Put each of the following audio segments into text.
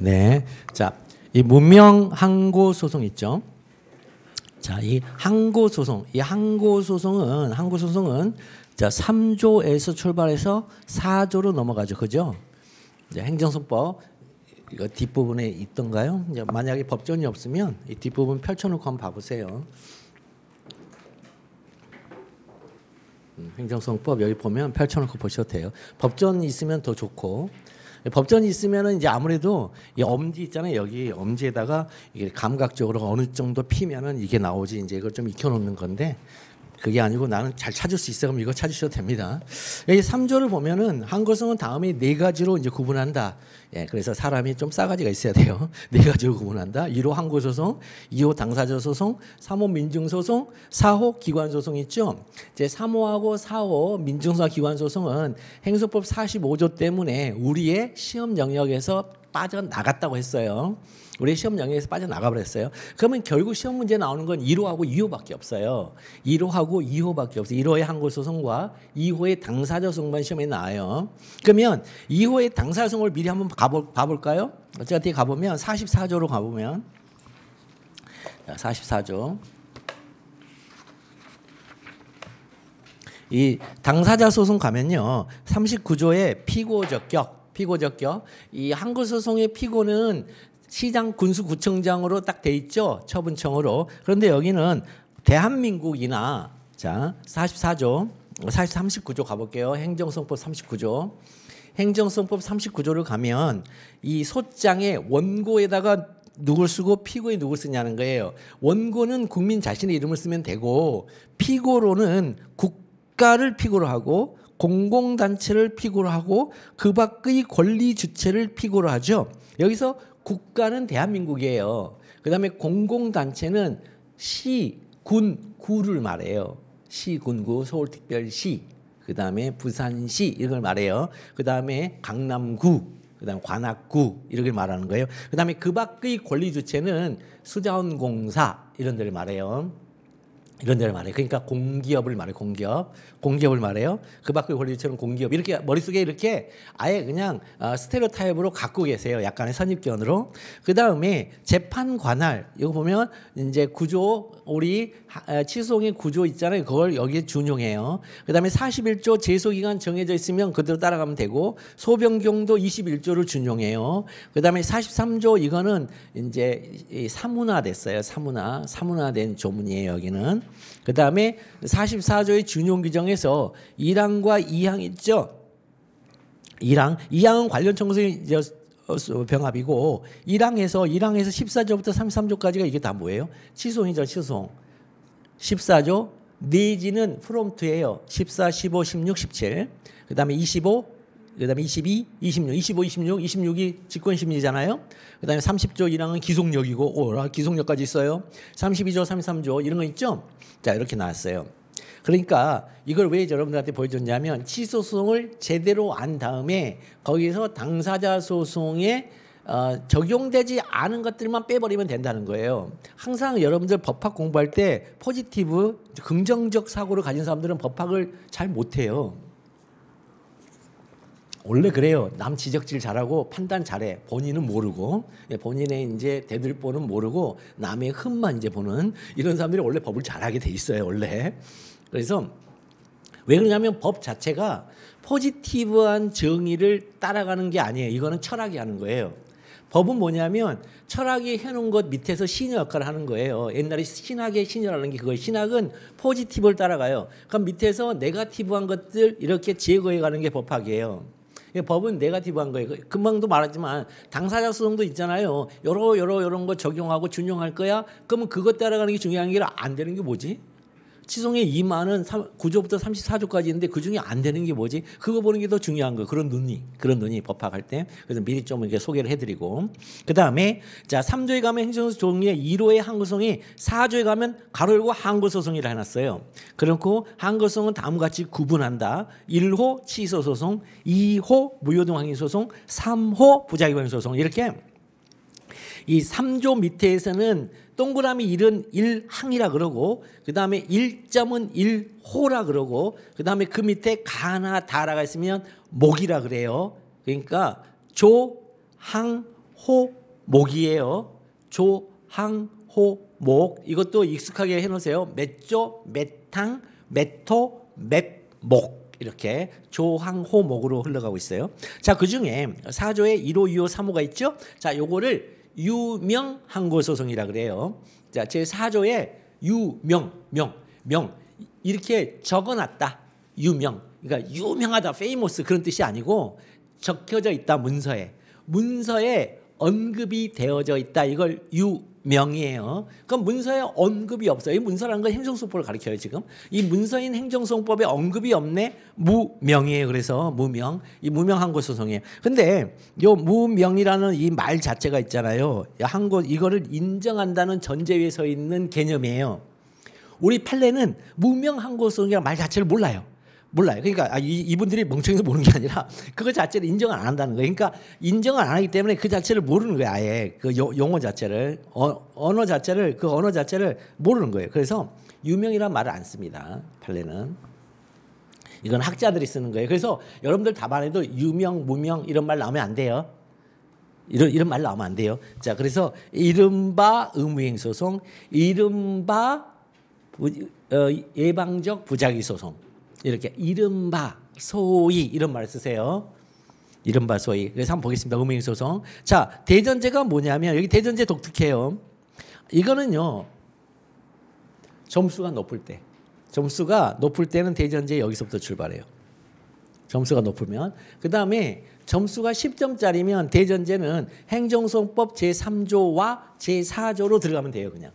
네. 자, 이 문명 항고 소송 있죠. 자, 이 항고 소송은 자, 3조에서 출발해서 4조로 넘어가죠. 그죠? 이제 행정소법 이거 뒷부분에 있던가요? 이제 만약에 법전이 없으면 이 뒷부분 펼쳐놓고 한번 봐보세요. 행정소송법 여기 보면 펼쳐놓고 보셔도 돼요. 법전이 있으면 더 좋고, 법전이 있으면은 이제 아무래도 이 엄지 있잖아요. 여기 엄지에다가 이게 감각적으로 어느 정도 피면은 이게 나오지. 이제 이걸 좀 익혀놓는 건데, 그게 아니고 나는 잘 찾을 수 있어. 그럼 이거 찾으셔도 됩니다. 여기 3조를 보면은 항고소송은 다음에 4가지로 이제 구분한다. 예, 그래서 사람이 좀 싸가지가 있어야 돼요. 4가지로 구분한다. 1호 항고소송, 2호 당사자 소송, 3호 민중소송, 4호 기관소송 있죠. 이제 3호하고 4호 민중소송 기관소송은 행소법 45조 때문에 우리의 시험 영역에서 빠져나갔다고 했어요. 우리 시험 영역에서 빠져나가 버렸어요. 그러면 결국 시험 문제 나오는 건 1호하고 2호밖에 없어요. 1호하고 2호밖에 없어요. 1호의 항고소송과 2호의 당사자소송만 시험에 나와요. 그러면 2호의 당사자소송을 미리 한번 가볼까요? 어차피 가보면 44조로 가보면 44조 이 당사자 소송 가면요. 39조의 피고적격 이 항고소송의 피고는 시장 군수구청장으로 딱 돼 있죠. 처분청으로. 그런데 여기는 대한민국이나 자 44조 39조 가볼게요. 행정소송법 39조. 행정소송법 39조를 가면 이 소장의 원고에다가 누굴 쓰고 피고에 누굴 쓰냐는 거예요. 원고는 국민 자신의 이름을 쓰면 되고 피고로는 국가를 피고로 하고 공공단체를 피고로 하고 그 밖의 권리 주체를 피고로 하죠. 여기서 국가는 대한민국이에요. 그 다음에 공공단체는 시, 군, 구를 말해요. 시, 군, 구, 서울특별시, 그 다음에 부산시 이걸 말해요. 그 다음에 강남구, 그 다음에 관악구 이렇게 말하는 거예요. 그 다음에 그 밖의 권리주체는 수자원공사 이런 데를 말해요. 이런 데를 말해요. 그러니까 공기업을 말해요. 공기업을 말해요. 그 밖의 권리주체는 공기업. 이렇게 머릿속에 이렇게 아예 그냥 스테레오타입으로 갖고 계세요. 약간의 선입견으로. 그 다음에 재판 관할 이거 보면 이제 구조 우리 취소송의 구조 있잖아요. 그걸 여기에 준용해요. 그 다음에 41조 제소기간 정해져 있으면 그대로 따라가면 되고 소변경도 21조를 준용해요. 그 다음에 43조 이거는 이제 사문화됐어요. 사문화된 조문이에요. 여기는. 그 다음에 44조의 준용 규정에서 1항과 2항 있죠. 2항은 관련 청구서의 병합이고 1항에서 14조부터 33조까지가 이게 다 뭐예요? 취소이죠. 취소송. 14조 내지는 프롬프트예요. 14, 15, 16, 17. 그 다음에 25, 그 다음에 22, 26, 25, 26, 26이 직권심리잖아요. 그 다음에 30조 1항은 기속력이고, 기속력까지 있어요. 32조, 33조 이런 거 있죠. 자, 이렇게 나왔어요. 그러니까 이걸 왜 여러분들한테 보여줬냐면 취소소송을 제대로 안 다음에 거기서 당사자 소송에 적용되지 않은 것들만 빼버리면 된다는 거예요. 항상 여러분들 법학 공부할 때 포지티브, 긍정적 사고를 가진 사람들은 법학을 잘 못해요. 원래 그래요. 남 지적질 잘하고 판단 잘해. 본인은 모르고 본인의 이제 대들보는 모르고 남의 흠만 이제 보는 이런 사람들이 원래 법을 잘하게 돼 있어요. 원래. 그래서 왜 그러냐면 법 자체가 포지티브한 정의를 따라가는 게 아니에요. 이거는 철학이 하는 거예요. 법은 뭐냐면 철학이 해놓은 것 밑에서 신의 역할을 하는 거예요. 옛날에 신학의 신이라는 게 그거예요. 신학은 포지티브를 따라가요. 그럼 밑에서 네거티브한 것들 이렇게 제거해 가는 게 법학이에요. 법은 네거티브한 거예요. 금방도 말했지만 당사자 소송도 있잖아요. 요런 거 적용하고 준용할 거야. 그러면 그것 따라가는 게 중요한 게 안 되는 게 뭐지? 취소의 2만은 9조부터 34조까지 있는데 그중에 안 되는 게 뭐지? 그거 보는 게 더 중요한 거예요. 그런 논의 법학할 때. 그래서 미리 좀 이렇게 소개를 해드리고. 그 다음에 자 3조에 가면 행정소송 종류의 1호의 항고소송이 4조에 가면 가로 열고 항고소송이라 해놨어요. 그렇고 항고소송은 다음과 같이 구분한다. 1호 취소소송, 2호 무효등항의소송, 3호 부작위반소송 이렇게 이 3조 밑에서는 동그라미 1은 1항이라 그러고 그 다음에 1점은 1호라 그러고 그 다음에 그 밑에 가나 다라가 있으면 목이라 그래요. 그러니까 조, 항, 조항호목이에요. 조항호목. 이것도 익숙하게 해놓으세요. 맷조, 맷탕, 맷토, 맷목. 이렇게 조항호목으로 흘러가고 있어요. 자, 그중에 4조에 1호, 2호, 3호가 있죠. 자, 요거를 유명항고소송이라 그래요. 자, 제 4조에 유명, 명 이렇게 적어놨다. 유명. 그러니까 유명하다, 페이머스 그런 뜻이 아니고 적혀져 있다. 문서에 언급이 되어져 있다. 이걸 유명이에요. 그럼 문서에 언급이 없어요. 이 문서라는 건 행정소송법을 가리켜요. 지금 이 문서인 행정소송법에 언급이 없네. 무명이에요. 그래서 무명. 이 무명항고소송이에요. 근데 요 무명이라는 이 말 자체가 있잖아요. 이거를 인정한다는 전제 위에 서 있는 개념이에요. 우리 판례는 무명항고소송이라는 말 자체를 몰라요. 그러니까 이분들이 멍청해서 모르는 게 아니라 그거 자체를 인정을 안 한다는 거예요. 그러니까 인정을 안 하기 때문에 그 자체를 모르는 거예요. 아예 그 용어 자체를 언어 자체를 모르는 거예요. 그래서 유명이란 말을 안 씁니다. 판례는. 이건 학자들이 쓰는 거예요. 그래서 여러분들 답안에도 유명, 무명 이런 말 나오면 안 돼요. 이런 말 나오면 안 돼요. 자, 그래서 이른바 의무행소송, 이른바 예방적 부작위 소송. 이렇게 이른바 소위 이런 말을 쓰세요. 이른바 소위. 그래서 한번 보겠습니다. 의무행소송. 자, 대전제가 뭐냐면 여기 대전제 독특해요. 이거는요. 점수가 높을 때는 대전제 여기서부터 출발해요. 점수가 높으면. 그다음에 점수가 10점짜리면 대전제는 행정소송법 제3조와 제4조로 들어가면 돼요. 그냥.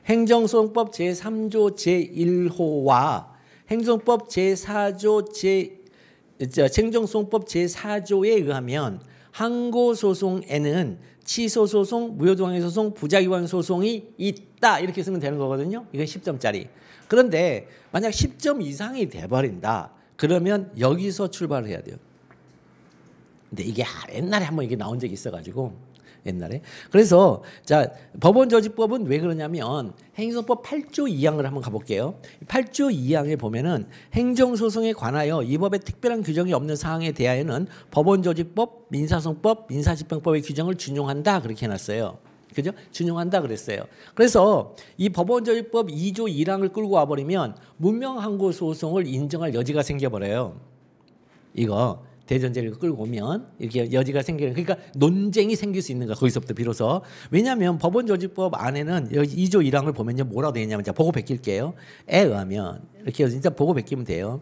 행정소송법 제3조 제1호와 행정법 행정소송법 제4조에 의하면 항고소송에는 취소소송, 무효동행소송, 부작위반소송이 있다. 이렇게 쓰면 되는 거거든요. 이건 10점짜리. 그런데 만약 10점 이상이 돼버린다. 그러면 여기서 출발을 해야 돼요. 근데 이게 옛날에 한번 이게 나온 적이 있어가지고 옛날에. 그래서 자, 법원조직법은 왜 그러냐면 행정법 8조 2항을 한번 가볼게요. 8조 2항에 보면은 행정소송에 관하여 이 법에 특별한 규정이 없는 사항에 대하여는 법원조직법, 민사소송법, 민사집행법의 규정을 준용한다. 그렇게 해놨어요. 그죠? 준용한다 그랬어요. 그래서 이 법원조직법 2조 1항을 끌고 와버리면 무명항고소송을 인정할 여지가 생겨버려요. 이거. 대전제를 끌고 오면 이렇게 여지가 생기는, 그러니까 논쟁이 생길 수 있는 거야. 거기서부터 비로소. 왜냐하면 법원조직법 안에는 여기 2조 1항을 보면요 뭐라고 되어 있냐면, 자, 보고 베낄게요. 에 의하면 이렇게 진짜 보고 베끼면 돼요.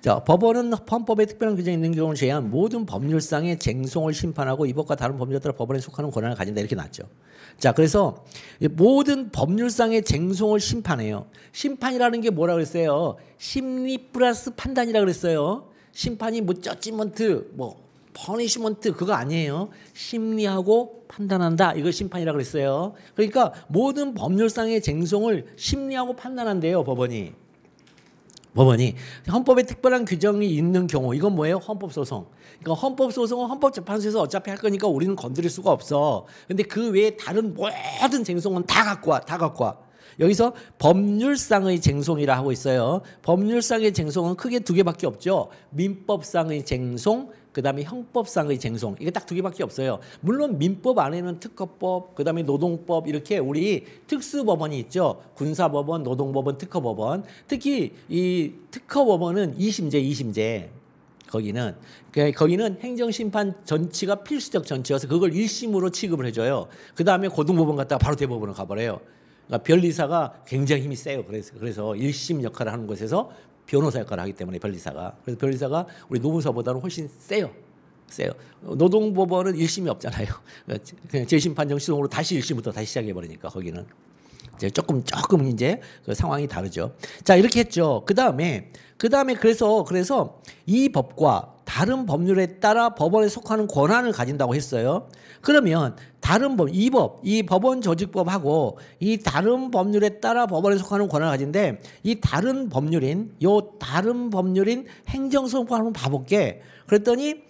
자, 법원은 헌법에 특별한 규정이 있는 경우를 제외한 모든 법률상의 쟁송을 심판하고 이 법과 다른 법률에 따라 법원에 속하는 권한을 가진다. 이렇게 나왔죠. 자, 그래서 모든 법률상의 쟁송을 심판해요. 심판이라는 게 뭐라고 그랬어요? 심리 플러스 판단이라고 그랬어요. 심판이 뭐 저지먼트, 뭐 퍼니시먼트 그거 아니에요. 심리하고 판단한다. 이걸 심판이라고 그랬어요. 그러니까 모든 법률상의 쟁송을 심리하고 판단한대요. 법원이 헌법에 특별한 규정이 있는 경우, 이건 뭐예요? 헌법소송. 그러니까 헌법소송은 헌법재판소에서 어차피 할 거니까 우리는 건드릴 수가 없어. 근데 그 외에 다른 모든 쟁송은 다 갖고 와. 여기서 법률상의 쟁송이라 하고 있어요. 법률상의 쟁송은 크게 두 개밖에 없죠. 민법상의 쟁송, 그다음에 형법상의 쟁송. 이게 딱 두 개밖에 없어요. 물론 민법 안에는 특허법, 그다음에 노동법 이렇게 우리 특수법원이 있죠. 군사법원, 노동법원, 특허법원. 특히 이 특허법원은 2심제. 거기는 행정심판 전치가 필수적 전치여서 그걸 1심으로 취급을 해줘요. 그다음에 고등법원 갔다가 바로 대법원으로 가버려요. 그러니까 변리사가 굉장히 힘이 세요. 그래서 1심 역할을 하는 곳에서 변호사 역할을 하기 때문에 변리사가. 그래서 변리사가 우리 노무사보다는 훨씬 세요. 노동법원은 1심이 없잖아요. 그냥 재심판정 시동으로 다시 1심부터 다시 시작해버리니까 거기는. 이제 조금 이제 그 상황이 다르죠. 자, 이렇게 했죠. 그다음에 그래서 이 법과 다른 법률에 따라 법원에 속하는 권한을 가진다고 했어요. 그러면 다른 이 법원 조직법하고 이 다른 법률에 따라 법원에 속하는 권한을 가진데, 이 다른 법률인 행정소송법 한번 봐볼게. 그랬더니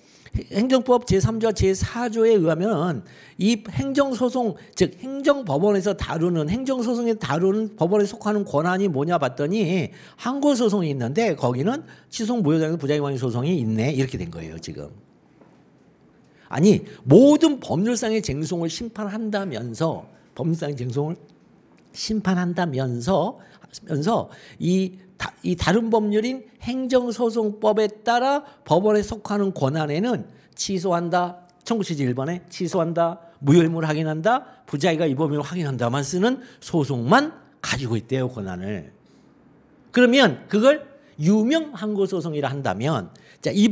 행정법 제3조와 제4조에 의하면 이 행정소송, 즉 행정법원에서 행정소송에 다루는 법원에 속하는 권한이 뭐냐 봤더니 항고소송이 있는데 거기는 취소 무효동행 부작위반 소송이 있네. 이렇게 된 거예요 지금. 아니 모든 법률상의 쟁송을 심판한다면서 법률상의 쟁송을 심판한다면서 이 다른 법률인 행정소송법에 따라 법원에 속하는 권한에는 취소한다. 청구취지 1번에 취소한다. 무효임을 확인한다. 부자이가 이 법률을 확인한다만 쓰는 소송만 가지고 있대요. 권한을. 그러면 그걸 유명 항고소송이라 한다면 자, 이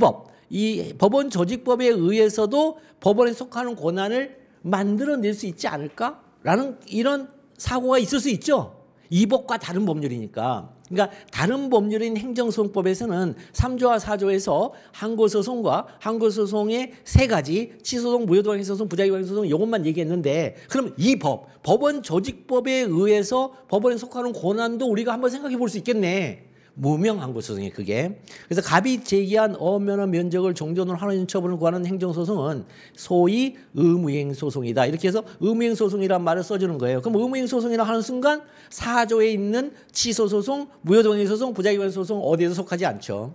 법원 조직법에 의해서도 법원에 속하는 권한을 만들어낼 수 있지 않을까라는 이런 사고가 있을 수 있죠. 이 법과 다른 법률이니까. 그러니까 다른 법률인 행정소송법에서는 3조와 4조에서 항고소송과 항고소송의 세 가지 취소소송, 무효도항행소송, 부자기관행소송 이것만 얘기했는데 그럼 이 법원 조직법에 의해서 법원에 속하는 권한도 우리가 한번 생각해 볼 수 있겠네. 무명 항고소송이 그게. 그래서 갑이 제기한 어업면허 면적을 종전으로 하는 처분을 구하는 행정소송은 소위 의무이행소송이다. 이렇게 해서 의무이행소송이란 말을 써주는 거예요. 그럼 의무이행소송이라 하는 순간 4조에 있는 취소소송, 무효동행소송, 부자기관소송 어디에도 속하지 않죠.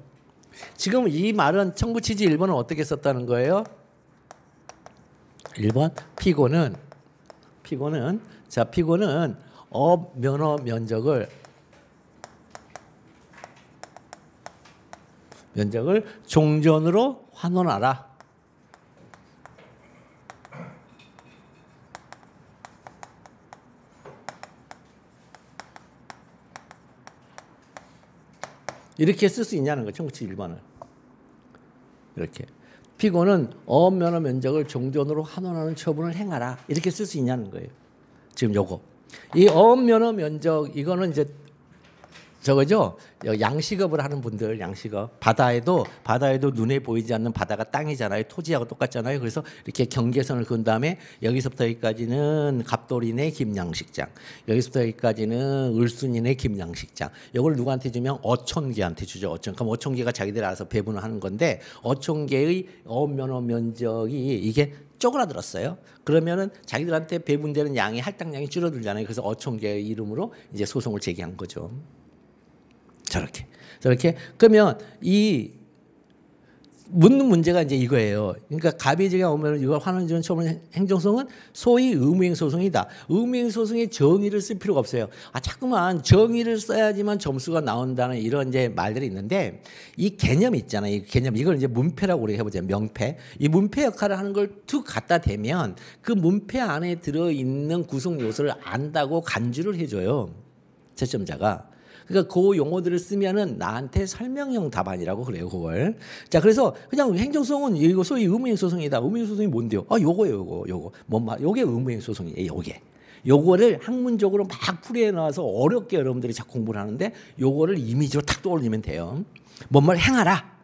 지금 이 말은 청구취지 1번은 어떻게 썼다는 거예요? 1번 피고는 어업면허 면적을 종전으로 환원하라. 이렇게 쓸 수 있냐는 거예요. 청구취지 1번을. 이렇게. 피고는 어업면허 면적을 종전으로 환원하는 처분을 행하라. 이렇게 쓸 수 있냐는 거예요. 지금 요거. 이 어업면허 면적 이거는 이제 저거죠. 양식업을 하는 분들 양식업 바다에도 눈에 보이지 않는 바다가 땅이잖아요. 토지하고 똑같잖아요. 그래서 이렇게 경계선을 그은 다음에 여기서부터 여기까지는 갑돌이네 김양식장, 여기서부터 여기까지는 을순이네 김양식장. 이걸 누구한테 주면 어촌계한테 주죠. 그럼 어촌계가 자기들 알아서 배분을 하는 건데 어촌계의 어업면허 면적이 이게 쪼그라들었어요. 그러면은 자기들한테 배분되는 양이 할당량이 줄어들잖아요. 그래서 어촌계의 이름으로 이제 소송을 제기한 거죠. 저렇게 그러면 이 묻는 문제가 이제 이거예요. 그러니까 갑이제가 오면 이걸 환원 지원 처분 행정소송은 소위 의무행 소송이다. 의무행 소송에 정의를 쓸 필요가 없어요. 자꾸만 정의를 써야지만 점수가 나온다는 이런 이제 말들이 있는데 이 개념이 있잖아요. 이 개념 이걸 이제 문패라고 우리가 해보자. 명패. 이 문패 역할을 하는 걸 툭 갖다 대면 그 문패 안에 들어 있는 구성 요소를 안다고 간주를 해줘요. 채점자가. 그러니까 그 용어들을 쓰면은 나한테 설명형 답안이라고 그래요, 그걸. 자, 그래서 그냥 행정소송은 이거 소위 의무행 소송이다. 의무행 소송이 뭔데요? 요거예요, 요거. 요게 의무행 소송이에요, 요게. 요거를 학문적으로 막 풀이해 놔서 어렵게 여러분들이 자꾸 공부를 하는데 요거를 이미지로 탁 떠올리면 돼요. 뭔 행하라.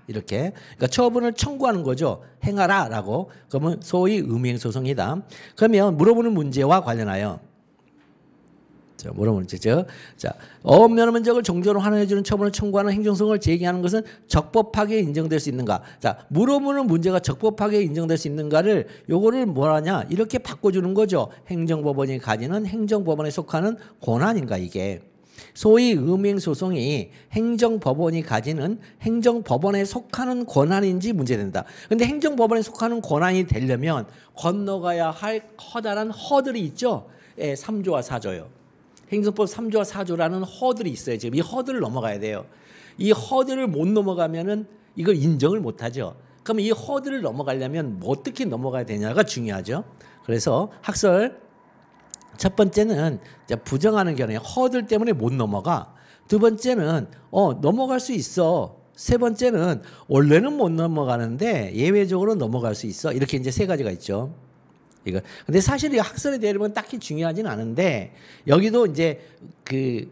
이렇게. 그러니까 처분을 청구하는 거죠. 행하라라고. 그러면 소위 의무행 소송이다. 그러면 물어보는 문제와 관련하여 자, 물어보죠. 자, 어업면허 면적을 종전으로 환원해주는 처분을 청구하는 행정소송을 제기하는 것은 적법하게 인정될 수 있는가? 자, 물어보는 문제가 적법하게 인정될 수 있는가를 요거를 뭐라냐? 이렇게 바꿔주는 거죠. 행정법원이 가지는 행정법원에 속하는 권한인가 이게. 소위 의무행 소송이 행정법원이 가지는 행정법원에 속하는 권한인지 문제된다. 그런데 행정법원에 속하는 권한이 되려면 건너가야 할 커다란 허들이 있죠. 3조와 4조요. 행정법 3조와 4조라는 허들이 있어요. 지금 이 허들을 넘어가야 돼요. 이 허들을 못 넘어가면은 이걸 인정을 못 하죠. 그럼 이 허들을 넘어가려면 어떻게 넘어가야 되냐가 중요하죠. 그래서 학설 첫 번째는 부정하는 견해, 허들 때문에 못 넘어가. 두 번째는 넘어갈 수 있어. 세 번째는 원래는 못 넘어가는데 예외적으로 넘어갈 수 있어. 이렇게 이제 세 가지가 있죠. 이거. 근데 사실 이 학설의 대립은 딱히 중요하진 않은데 여기도 이제 그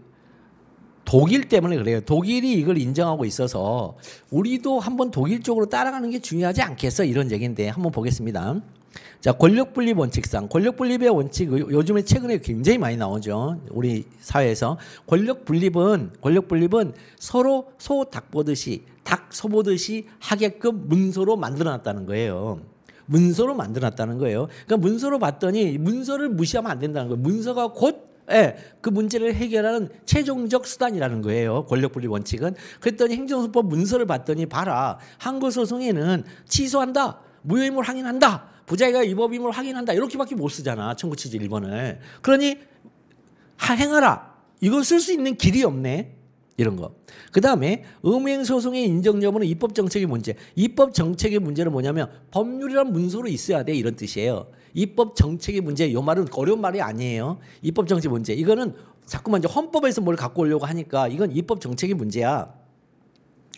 독일 때문에 그래요. 독일이 이걸 인정하고 있어서 우리도 한번 독일 쪽으로 따라가는 게 중요하지 않겠어 이런 얘기인데 한번 보겠습니다. 자, 권력분립 원칙상 권력분립의 원칙 요즘에 최근에 굉장히 많이 나오죠. 우리 사회에서 권력분립은 서로 소 닭 보듯이 닭 소 보듯이 하게끔 문서로 만들어놨다는 거예요. 문서로 만들어놨다는 거예요. 그러니까 문서로 봤더니 문서를 무시하면 안 된다는 거예요. 문서가 곧 그 문제를 해결하는 최종적 수단이라는 거예요. 권력분립 원칙은. 그랬더니 행정소송법 문서를 봤더니 봐라. 항고소송에는 취소한다. 무효임을 확인한다. 부자가 위법임을 확인한다. 이렇게밖에 못 쓰잖아. 청구취지 1번을. 그러니 행하라. 이걸 쓸 수 있는 길이 없네. 이런 거. 그 다음에 음행소송의 인정 여부는 입법정책의 문제. 입법정책의 문제는 뭐냐면 법률이란 문서로 있어야 돼. 이런 뜻이에요. 입법정책의 문제. 이 말은 어려운 말이 아니에요. 입법정책 문제. 이거는 자꾸만 이제 헌법에서 뭘 갖고 오려고 하니까 이건 입법정책의 문제야.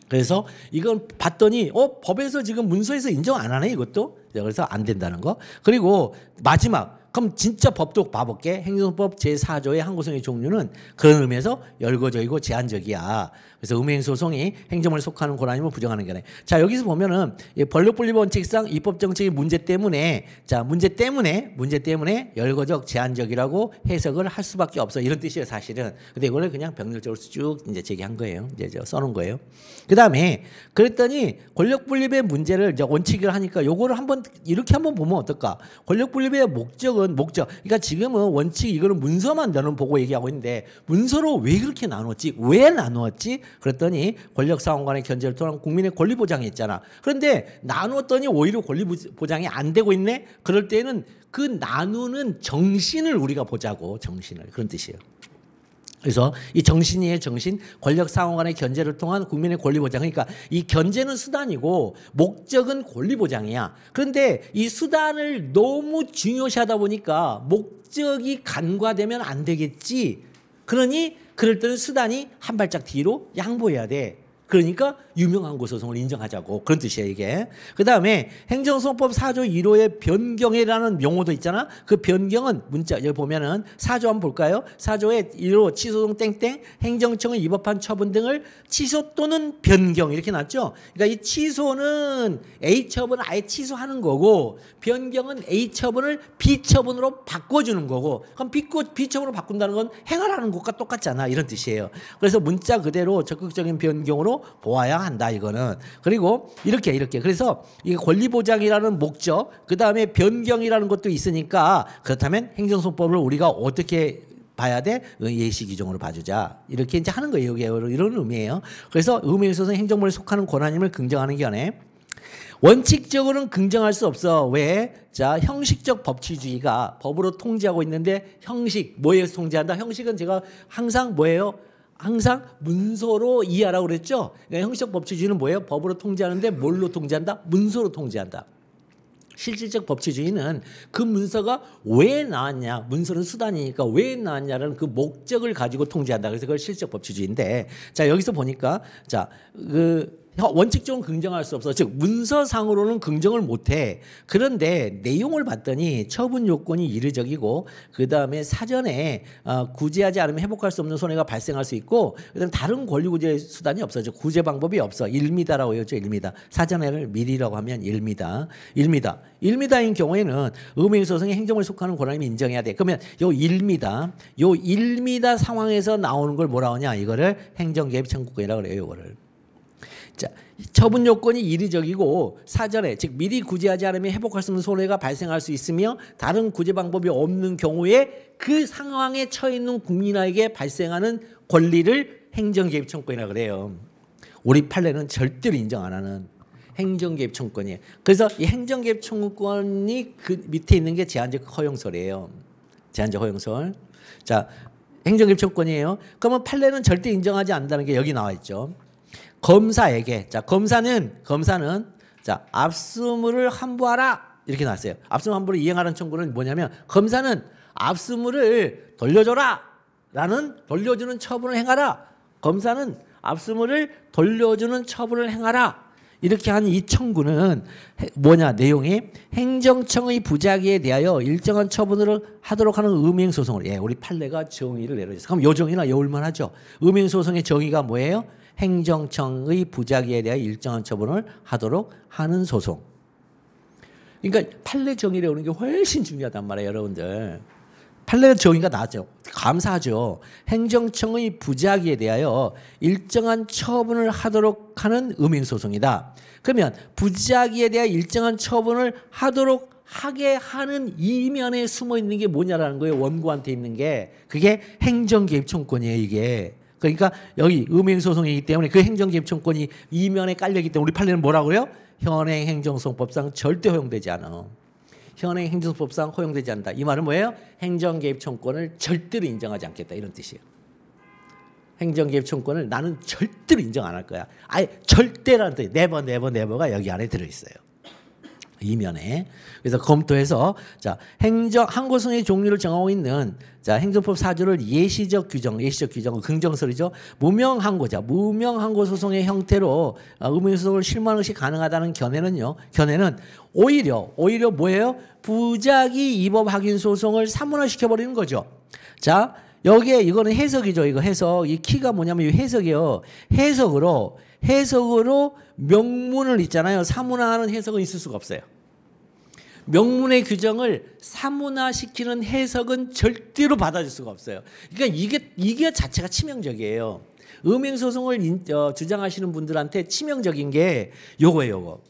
그래서 이건 봤더니 법에서 지금 문서에서 인정 안 하네 이것도. 그래서 안 된다는 거. 그리고 마지막. 그럼 진짜 법도 봐볼게. 행정법 제4조의 항고소송의 종류는 그런 의미에서 열거적이고 제한적이야. 그래서 음행소송이 행정을 속하는 권한임을 부정하는 거네. 자, 여기서 보면은 권력분립 원칙상 입법정책의 문제 때문에 문제 때문에 열거적 제한적이라고 해석을 할 수밖에 없어. 이런 뜻이에요, 사실은. 근데 이거를 그냥 병렬적으로 쭉 이제 제기한 거예요. 이제 써놓은 거예요. 그 다음에 그랬더니 권력분립의 문제를 이제 원칙을 하니까 요거를 한번 이렇게 한번 보면 어떨까? 권력분립의 목적. 그러니까 지금은 원칙 이거는 문서만 너는 보고 얘기하고 있는데 문서로 왜 그렇게 나누었지? 왜 나누었지? 그랬더니 권력사원간의 견제를 통한 국민의 권리 보장이 있잖아. 그런데 나누었더니 오히려 권리 보장이 안 되고 있네? 그럴 때는 그 나누는 정신을 우리가 보자고. 정신을. 그런 뜻이에요. 그래서 이 정신이에요. 정신. 권력상호간의 견제를 통한 국민의 권리 보장. 그러니까 이 견제는 수단이고 목적은 권리 보장이야. 그런데 이 수단을 너무 중요시하다 보니까 목적이 간과되면 안 되겠지. 그러니 그럴 때는 수단이 한 발짝 뒤로 양보해야 돼. 그러니까 유명한 고소송을 인정하자고. 그런 뜻이에요, 이게. 그 다음에 행정소송법 4조 1호의 변경이라는 용어도 있잖아. 그 변경은 문자, 여기 보면은 4조 한번 볼까요? 4조의 1호 취소송 땡땡 행정청의 위법한 처분 등을 취소 또는 변경 이렇게 났죠. 그러니까 이 취소는 A 처분을 아예 취소하는 거고 변경은 A 처분을 B 처분으로 바꿔주는 거고 그럼 B 처분으로 바꾼다는 건 행하라는 것과 똑같잖아. 이런 뜻이에요. 그래서 문자 그대로 적극적인 변경으로 보아야 한다 이거는. 그리고 이렇게 그래서 이 권리보장이라는 목적 그 다음에 변경이라는 것도 있으니까 그렇다면 행정소송법을 우리가 어떻게 봐야 돼? 예시규정으로 봐주자. 이렇게 이제 하는 거예요. 이런 의미예요. 그래서 음행소송 행정법에 속하는 권한임을 긍정하는 견해. 원칙적으로는 긍정할 수 없어. 왜? 자, 형식적 법치주의가 법으로 통제하고 있는데 형식 뭐에서 통제한다? 형식은 제가 항상 뭐예요? 항상 문서로 이해하라고 그랬죠. 그러니까 형식적 법치주의는 뭐예요? 법으로 통제하는데 뭘로 통제한다? 문서로 통제한다. 실질적 법치주의는 그 문서가 왜 나왔냐, 문서는 수단이니까 왜 나왔냐라는 그 목적을 가지고 통제한다. 그래서 그걸 실질적 법치주의인데, 자 여기서 보니까 원칙적으로 긍정할 수 없어. 즉 문서상으로는 긍정을 못해. 그런데 내용을 봤더니 처분 요건이 이례적이고 그 다음에 사전에 구제하지 않으면 회복할 수 없는 손해가 발생할 수 있고 그다음 다른 권리구제 수단이 없어. 즉 구제 방법이 없어. 일미다라고 했죠. 일미다. 사전에를 미리라고 하면 일미다인 경우에는 음행소송의 행정을 속하는 권한임을 인정해야 돼. 그러면 요 일미다 상황에서 나오는 걸 뭐라 하냐? 이거를 행정개입 청구권이라고 그래요. 이거를. 자, 처분 요건이 이례적이고 사전에 즉 미리 구제하지 않으면 회복할 수 없는 손해가 발생할 수 있으며 다른 구제 방법이 없는 경우에 그 상황에 처해 있는 국민에게 발생하는 권리를 행정개입 청구권이라고 그래요. 우리 판례는 절대로 인정 안 하는 행정개입 청구권이에요. 그래서 이 행정개입 청구권이 그 밑에 있는 게 제한적 허용설이에요. 제한적 허용설. 자, 행정개입 청구권이에요. 그러면 판례는 절대 인정하지 않는다는 게 여기 나와 있죠. 검사에게 검사는 압수물을 환부하라 이렇게 나왔어요. 압수물 환부를 이행하라는 청구는 뭐냐면 검사는 압수물을 돌려주는 처분을 행하라. 검사는 압수물을 돌려주는 처분을 행하라. 이렇게 한 이 청구는 뭐냐? 내용이 행정청의 부작위에 대하여 일정한 처분을 하도록 하는 음행소송을. 우리 판례가 정의를 내려줬어요. 그럼 요 정의나 여울만 하죠. 음행소송의 정의가 뭐예요? 행정청의 부작위에 대하여 일정한 처분을 하도록 하는 소송. 그러니까 판례 정의를 외우는 게 훨씬 중요하단 말이에요, 여러분들. 판례 정의가 나죠. 감사하죠. 행정청의 부작위에 대하여 일정한 처분을 하도록 하는 음행소송이다. 그러면 부작위에 대하여 일정한 처분을 하도록 하게 하는 이면에 숨어 있는 게 뭐냐라는 거예요. 원고한테 있는 게. 그게 행정개입 청구권이에요, 이게. 그러니까 여기 음행소송이기 때문에 그 행정개입 청구권이 이면에 깔려있기 때문에 우리 판례는 뭐라고 그래요? 현행 행정소송법상 절대 허용되지 않아. 현행 행정소송법상 허용되지 않는다. 이 말은 뭐예요? 행정개입 청구권을 절대로 인정하지 않겠다 이런 뜻이에요. 행정개입 청구권을 나는 절대로 인정 안 할 거야. 아예 절대라는 뜻, 네버가 여기 안에 들어있어요. 이면에. 그래서 검토해서 자 항고소송의 종류를 정하고 있는 자 행정법 4조를 예시적 규정은 긍정설이죠. 무명 항고소송의 형태로 의무소송을 실무하는 것이 가능하다는 견해는 오히려 뭐예요? 부작위 위법 확인 소송을 사문화시켜 버리는 거죠. 자 여기에 이거는 해석이죠. 이거 해석. 이 키가 뭐냐면 이 해석이에요. 해석으로 명문을 있잖아요. 사문화하는 해석은 있을 수가 없어요. 명문의 규정을 사문화시키는 해석은 절대로 받아줄 수가 없어요. 그러니까 이게 자체가 치명적이에요. 음행소송을 주장하시는 분들한테 치명적인 게 요거예요.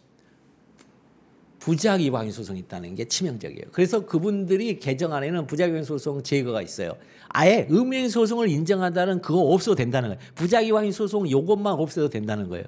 부작위 확인 소송이 있다는 게 치명적이에요. 그래서 그분들이 개정안에는 부작위 확인 소송 제거가 있어요. 아예 음행 소송을 인정한다는 그거 없어도 된다는 거예요. 부작위 확인 소송 요것만 없어도 된다는 거예요.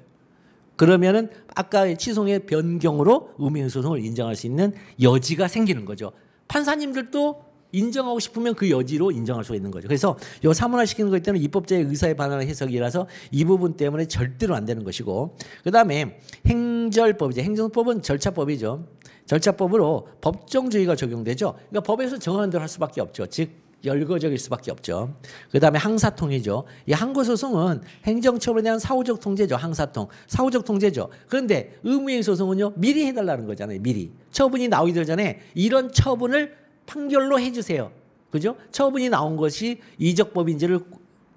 그러면은 아까의 취소의 변경으로 음행 소송을 인정할 수 있는 여지가 생기는 거죠. 판사님들도 인정하고 싶으면 그 여지로 인정할 수 있는 거죠. 그래서 요 사문화시키는 것 때문에 입법자의 의사에 반하는 해석이라서 이 부분 때문에 절대로 안 되는 것이고, 그다음에 행절법이죠. 행정법은 절차법이죠. 절차법으로 법정주의가 적용되죠. 그러니까 법에서 정하는 대로 할 수밖에 없죠. 즉 열거적일 수밖에 없죠. 그다음에 항사통이죠. 이 항고소송은 행정처분에 대한 사후적 통제죠. 항사통. 사후적 통제죠. 그런데 의무이행 소송은요. 미리 해달라는 거잖아요. 미리. 처분이 나오기 전에 이런 처분을 판결로 해주세요. 그죠? 처분이 나온 것이 이적법인지를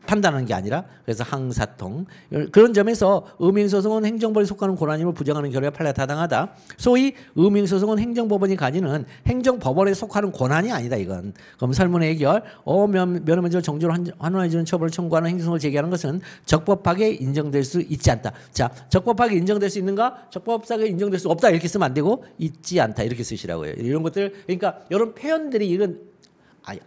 판단하는 게 아니라 그래서 항사통. 그런 점에서 음행소송은 행정법에 속하는 권한임을 부정하는 결과에 판례 타당하다. 소위 음행소송은 행정법원이 가지는 행정법원에 속하는 권한이 아니다. 이건. 그럼 설문의 해결. 면허면제를 정지로 환원해주는 처벌을 청구하는 행정소송을 제기하는 것은 적법하게 인정될 수 있지 않다. 자, 적법하게 인정될 수 있는가? 적법하게 인정될 수 없다. 이렇게 쓰면 안 되고 있지 않다. 이렇게 쓰시라고요. 이런 것들. 그러니까 이런 표현들이 이런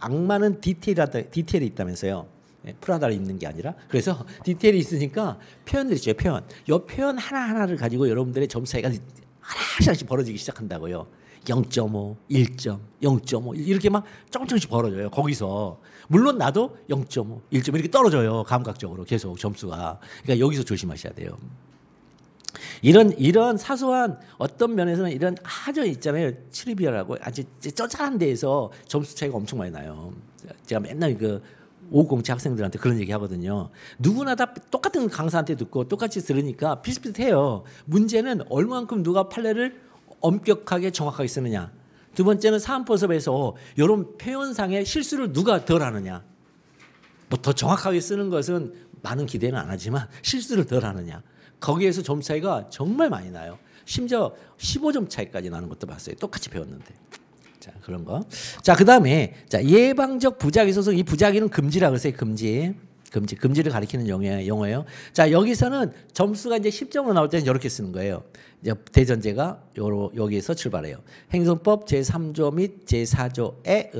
악마는 디테일이 있다면서요. 프라다를 입는 게 아니라 그래서 디테일이 있으니까 표현들이 있죠. 표현 하나하나를 가지고 여러분들의 점수 차이가 하나씩 벌어지기 시작한다고요. 0.5, 1점, 0.5 이렇게 막 조금씩 벌어져요. 거기서 물론 나도 0.5, 1점 이렇게 떨어져요. 감각적으로 계속 점수가. 그러니까 여기서 조심하셔야 돼요. 이런 사소한 어떤 면에서는 이런 아주 있잖아요. 트리비얼하고 아주 쩌잘한 데에서 점수 차이가 엄청 많이 나요. 제가 맨날 5공채 학생들한테 그런 얘기 하거든요. 누구나 다 똑같은 강사한테 듣고 똑같이 들으니까 비슷비슷해요. 문제는 얼마만큼 누가 판례를 엄격하게 정확하게 쓰느냐. 두 번째는 사안포섭에서 이런 표현상의 실수를 누가 덜 하느냐. 뭐 더 정확하게 쓰는 것은 많은 기대는 안 하지만 실수를 덜 하느냐. 거기에서 점 차이가 정말 많이 나요. 심지어 15점 차이까지 나는 것도 봤어요. 똑같이 배웠는데. 자, 그런 거. 자, 그다음에 자, 예방적 부작위 소송. 이 부작위는 금지라고 그랬어요. 금지를 가리키는 용어예요. 자, 여기서는 점수가 이제 10점으로 나올 때는 이렇게 쓰는 거예요. 이제 대전제가 여기에서 출발해요. 행정법 제3조 및 제4조에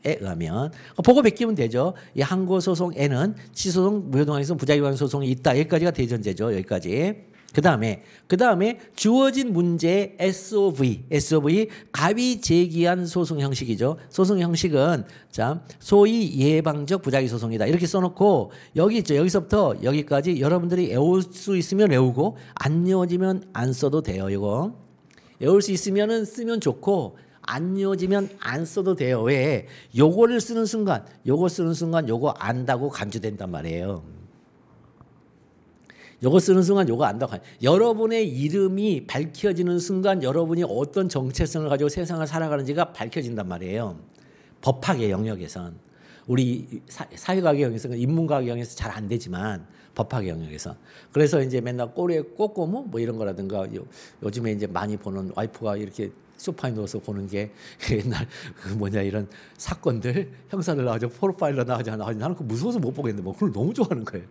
의하면 보고 베끼면 되죠. 이 항고소송에는 시소송, 무효동항에서 부작위 소송이 있다. 여기까지가 대전제죠. 여기까지. 그다음에 주어진 문제의 SOV 갑이 제기한 소송 형식이죠. 소송 형식은 자 소위 예방적 부작위 소송이다. 이렇게 써놓고 여기 있죠. 여기서부터 여기까지 여러분들이 외울 수 있으면 외우고 안 외워지면 안 써도 돼요. 이거 외울 수 있으면은 쓰면 좋고 안 외워지면 안 써도 돼요. 왜? 요거 쓰는 순간 요거 안다고 간주된단 말이에요. 요거 쓰는 순간 요거 안다고. 여러분의 이름이 밝혀지는 순간 여러분이 어떤 정체성을 가지고 세상을 살아가는지가 밝혀진단 말이에요. 법학의 영역에선. 우리 사회과학의 영역에서는 인문과학의 영역에서 잘 안 되지만 법학의 영역에서. 그래서 이제 맨날 꼬리에 꼬꼬무 뭐 이런 거라든가 요즘에 이제 많이 보는 와이프가 이렇게 소파에 누워서 보는 게 옛날 그 뭐냐 이런 사건들 형사들 나오죠 프로파일러 나오잖아. 나는 그 무서워서 못 보겠는데 뭐 그걸 너무 좋아하는 거예요.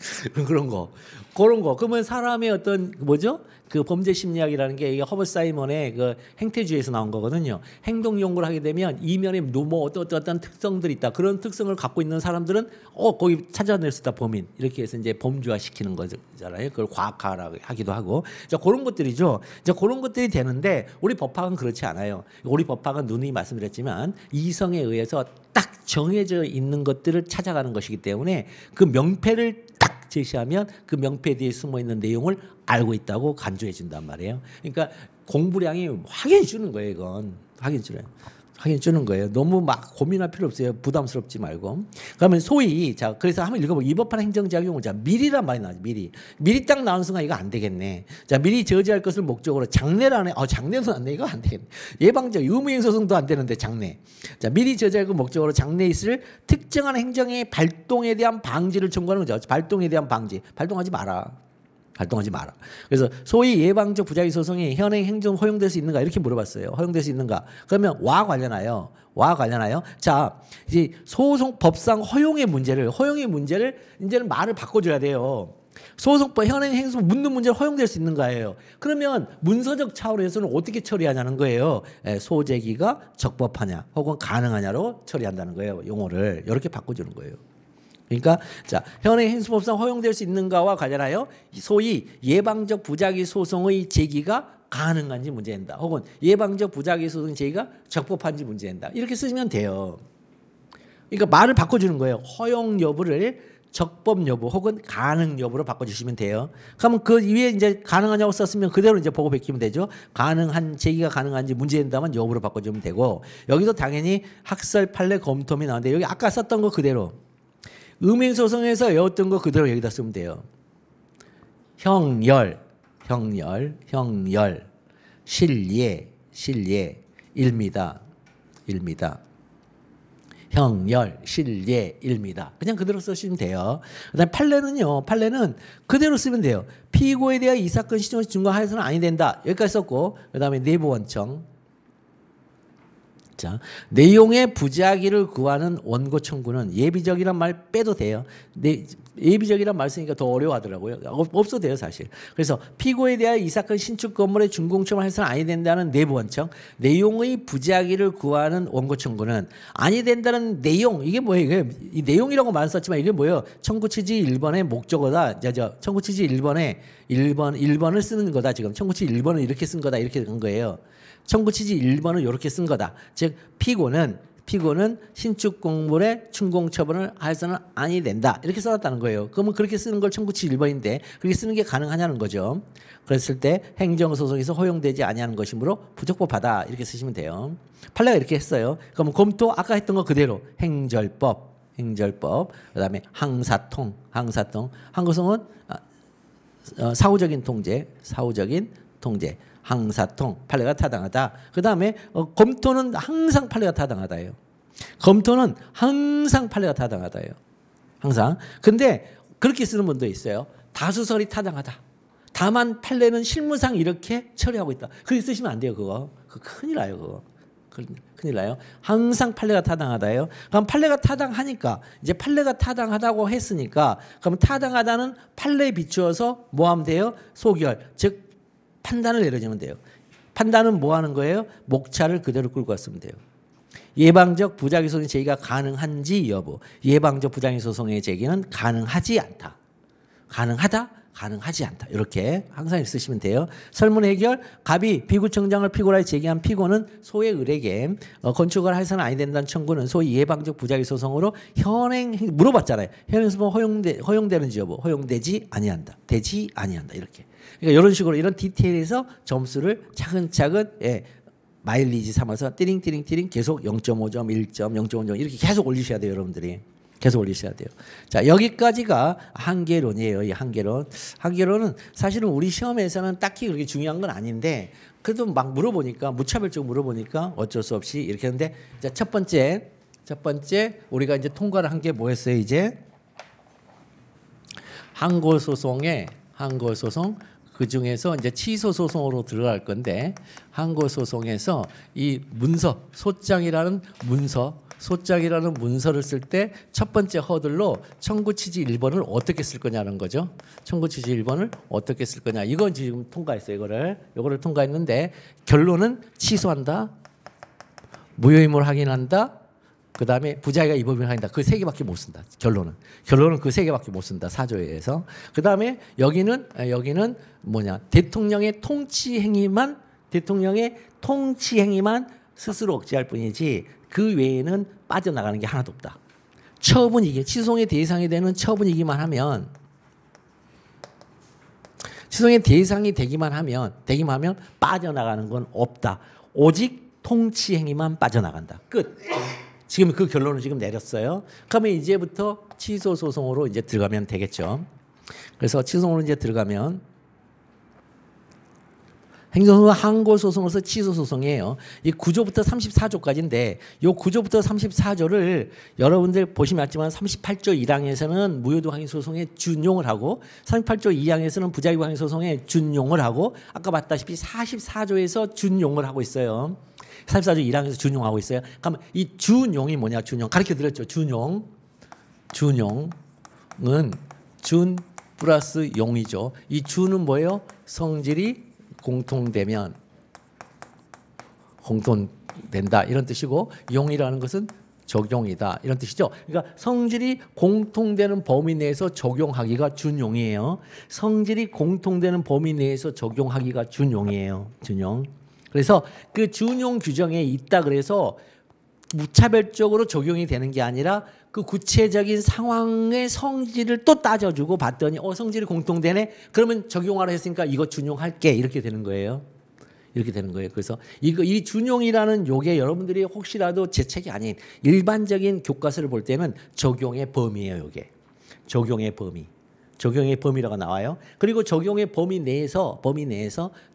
그런 거 그러면 사람의 어떤 뭐죠 그 범죄 심리학이라는 게 이게 허버트 사이먼의 그 행태주의에서 나온 거거든요. 행동 연구를 하게 되면 이면에 뭐 어떤 특성들이 있다. 그런 특성을 갖고 있는 사람들은 거기 찾아낼 수 있다 범인 이렇게 해서 이제 범죄화 시키는 거잖아요. 그걸 과학화라고 하기도 하고 자 그런 것들이죠. 자 그런 것들이 되는데 우리 법학은 그렇지 않아요. 우리 법학은 누누이 말씀드렸지만 이성에 의해서 딱 정해져 있는 것들을 찾아가는 것이기 때문에 그 명패를 딱 제시하면 그 명패 뒤에 숨어 있는 내용을 알고 있다고 간주해 준단 말이에요. 그러니까 공부량이 확연히 주는 거예요. 이건 확연히 주는 거예요. 너무 막 고민할 필요 없어요. 부담스럽지 말고. 그러면 소위 자 그래서 한번 읽어보고 위법한 행정작용을 자 미리란 말이 나와요. 미리 딱 나오는 순간 이거 안 되겠네. 자 미리 저지할 것을 목적으로 장래라네. 장래는 안 돼. 이거 안 되겠네. 예방적 의무행소송도 안 되는데 장래. 자 미리 저지할 것 목적으로 장래에 있을 특정한 행정의 발동에 대한 방지를 청구하는 거죠. 발동에 대한 방지. 발동하지 마라. 그래서 소위 예방적 부작위 소송이 현행 행정 허용될 수 있는가 이렇게 물어봤어요. 허용될 수 있는가? 그러면 와 관련하여 자 이제 소송 법상 허용의 문제를 이제는 말을 바꿔줘야 돼요. 소송법 현행 행소 묻는 문제를 허용될 수 있는가예요. 그러면 문서적 차원에서는 어떻게 처리하냐는 거예요. 소재기가 적법하냐 혹은 가능하냐로 처리한다는 거예요. 용어를 이렇게 바꿔주는 거예요. 그러니까 자 현행 행소법상 허용될 수 있는가와 관련하여 소위 예방적 부작위 소송의 제기가 가능한지 문제된다. 혹은 예방적 부작위 소송 제기가 적법한지 문제된다. 이렇게 쓰시면 돼요. 그러니까 말을 바꿔주는 거예요. 허용 여부를 적법 여부 혹은 가능 여부로 바꿔주시면 돼요. 그러면 그 위에 이제 가능하냐고 썼으면 그대로 이제 보고 베끼면 되죠. 가능한 제기가 가능한지 문제된다면 여부로 바꿔주면 되고 여기도 당연히 학설 판례 검토이 나오는데 여기 아까 썼던 거 그대로. 음행소송에서 외웠던 거 그대로 여기다 쓰면 돼요. 형열, 실예, 일미다. 형열, 실예, 일미다. 그냥 그대로 쓰시면 돼요. 그다음에 판례는 그대로 쓰면 돼요. 피고에 대한 이 사건 시정 증거하여서는 아니 된다. 여기까지 썼고 그다음에 내부원청. 자, 내용의 부작위를 구하는 원고 청구는 예비적이란 말 빼도 돼요. 예비적이란 말 쓰니까 더 어려워하더라고요. 없어도 돼요 사실. 그래서 피고에 대한 이 사건 신축 건물의 준공청을 해서는 아니 된다는 내부 원청. 내용의 부작위를 구하는 원고 청구는 아니 된다는 내용. 이게 뭐예요? 이 내용이라고 말 썼지만 이게 뭐예요? 청구 취지 1번의 목적어다. 청구 취지 1번을 쓰는 거다. 지금 청구 취지 1번을 이렇게 쓴 거다. 이렇게 된 거예요. 청구 취지 1번을 이렇게 쓴 거다. 즉 피고는 신축 공물의 준공 처분을 해서는 아니 된다. 이렇게 써놨다는 거예요. 그러면 그렇게 쓰는 걸 청구 취지 1번인데 그렇게 쓰는 게 가능하냐는 거죠. 그랬을 때 행정소송에서 허용되지 아니하는 것이므로 부적법하다. 이렇게 쓰시면 돼요. 판례가 이렇게 했어요. 그러면 검토 아까 했던 거 그대로 행절법 그다음에 항사통 항소송은 사후적인 통제 항사통 판례가 타당하다. 그 다음에 검토는 항상 판례가 타당하다예요. 항상. 근데 그렇게 쓰는 분도 있어요. 다수설이 타당하다. 다만 판례는 실무상 이렇게 처리하고 있다. 그렇게 쓰시면 안 돼요. 그거 큰일 나요. 큰일 나요. 항상 판례가 타당하다예요. 그럼 판례가 타당하니까 이제 판례가 타당하다고 했으니까 그럼 타당하다는 판례에 비추어서 뭐 하면 돼요? 소결 즉 판단을 내려주면 돼요. 판단은 뭐 하는 거예요? 목차를 그대로 끌고 왔으면 돼요. 예방적 부작위 소송의 제기가 가능한지 여부. 예방적 부작위 소송의 제기는 가능하지 않다. 가능하지 않다. 이렇게 항상 쓰시면 돼요. 설문 해결 갑이 비구청장을 피고로 제기한 피고는 소의 을에게 건축을 해서는 아니 된다는 청구는 소위 예방적 부작위 소송으로 현행 물어봤잖아요. 현행 소송 허용되는지 여부. 허용되지 아니한다. 되지 아니한다. 이렇게. 그러니까 이런 식으로 이런 디테일에서 점수를 차근차근 마일리지 삼아서 띠링 계속 0.5점, 1점, 0.5점 이렇게 계속 올리셔야 돼요, 여러분들이. 계속 올리셔야 돼요. 자, 여기까지가 한계론이에요. 이 한계론. 한계론은 사실은 우리 시험에서는 딱히 그렇게 중요한 건 아닌데 그래도 막 물어보니까 무차별적으로 물어보니까 어쩔 수 없이 이렇게 하는데 자, 첫 번째 우리가 이제 통과를 한 게 뭐였어요? 이제 항고소송 그 중에서 이제 취소 소송으로 들어갈 건데 항고 소송에서 이 문서 소장이라는 문서를 쓸 때 첫 번째 허들로 청구 취지 1번을 어떻게 쓸 거냐는 거죠. 청구 취지 1번을 어떻게 쓸 거냐. 이건 지금 통과했어요. 이거를 통과했는데 결론은 취소한다. 무효임을 확인한다. 그다음에 부자기가 이 법을 확인한다. 그 세 개밖에 못 쓴다. 결론은 그 세 개밖에 못 쓴다. 사조에 의해서. 그다음에 여기는 뭐냐? 대통령의 통치 행위만 스스로 억제할 뿐이지 그 외에는 빠져나가는 게 하나도 없다. 처분이기 취소의 대상이 되는 처분이기만 하면 되기만 하면 빠져나가는 건 없다. 오직 통치 행위만 빠져나간다. 끝. 지금 그 결론을 지금 내렸어요. 그러면 이제부터 취소 소송으로 이제 들어가면 되겠죠. 그래서 취소로 이제 들어가면 행정소송 항고 소송으로서 취소 소송이에요. 이 9조부터 34조까지인데 이 9조부터 34조를 여러분들 보시면 알지만 38조 1항에서는 무효도 항의 소송에 준용을 하고 38조 2항에서는 부작위 항의 소송에 준용을 하고 아까 봤다시피 44조에서 준용을 하고 있어요. 44조 1항에서 준용하고 있어요. 그러면 이 준용이 뭐냐? 준용 가르쳐 드렸죠. 준용은 준 플러스 용이죠. 이 준은 뭐예요? 성질이 공통되면 공통된다 이런 뜻이고 용이라는 것은 적용이다 이런 뜻이죠. 그러니까 성질이 공통되는 범위 내에서 적용하기가 준용이에요. 성질이 공통되는 범위 내에서 적용하기가 준용이에요. 준용. 그래서 그 준용 규정에 있다 그래서 무차별적으로 적용이 되는 게 아니라 그 구체적인 상황의 성질을 또 따져주고 봤더니 성질이 공통되네. 그러면 적용하라 했으니까 이거 준용할게 이렇게 되는 거예요. 이렇게 되는 거예요. 그래서 이 준용이라는 요게 여러분들이 혹시라도 제 책이 아닌 일반적인 교과서를 볼 때는 적용의 범위예요. 요게 적용의 범위라고 나와요. 그리고 적용의 범위 내에서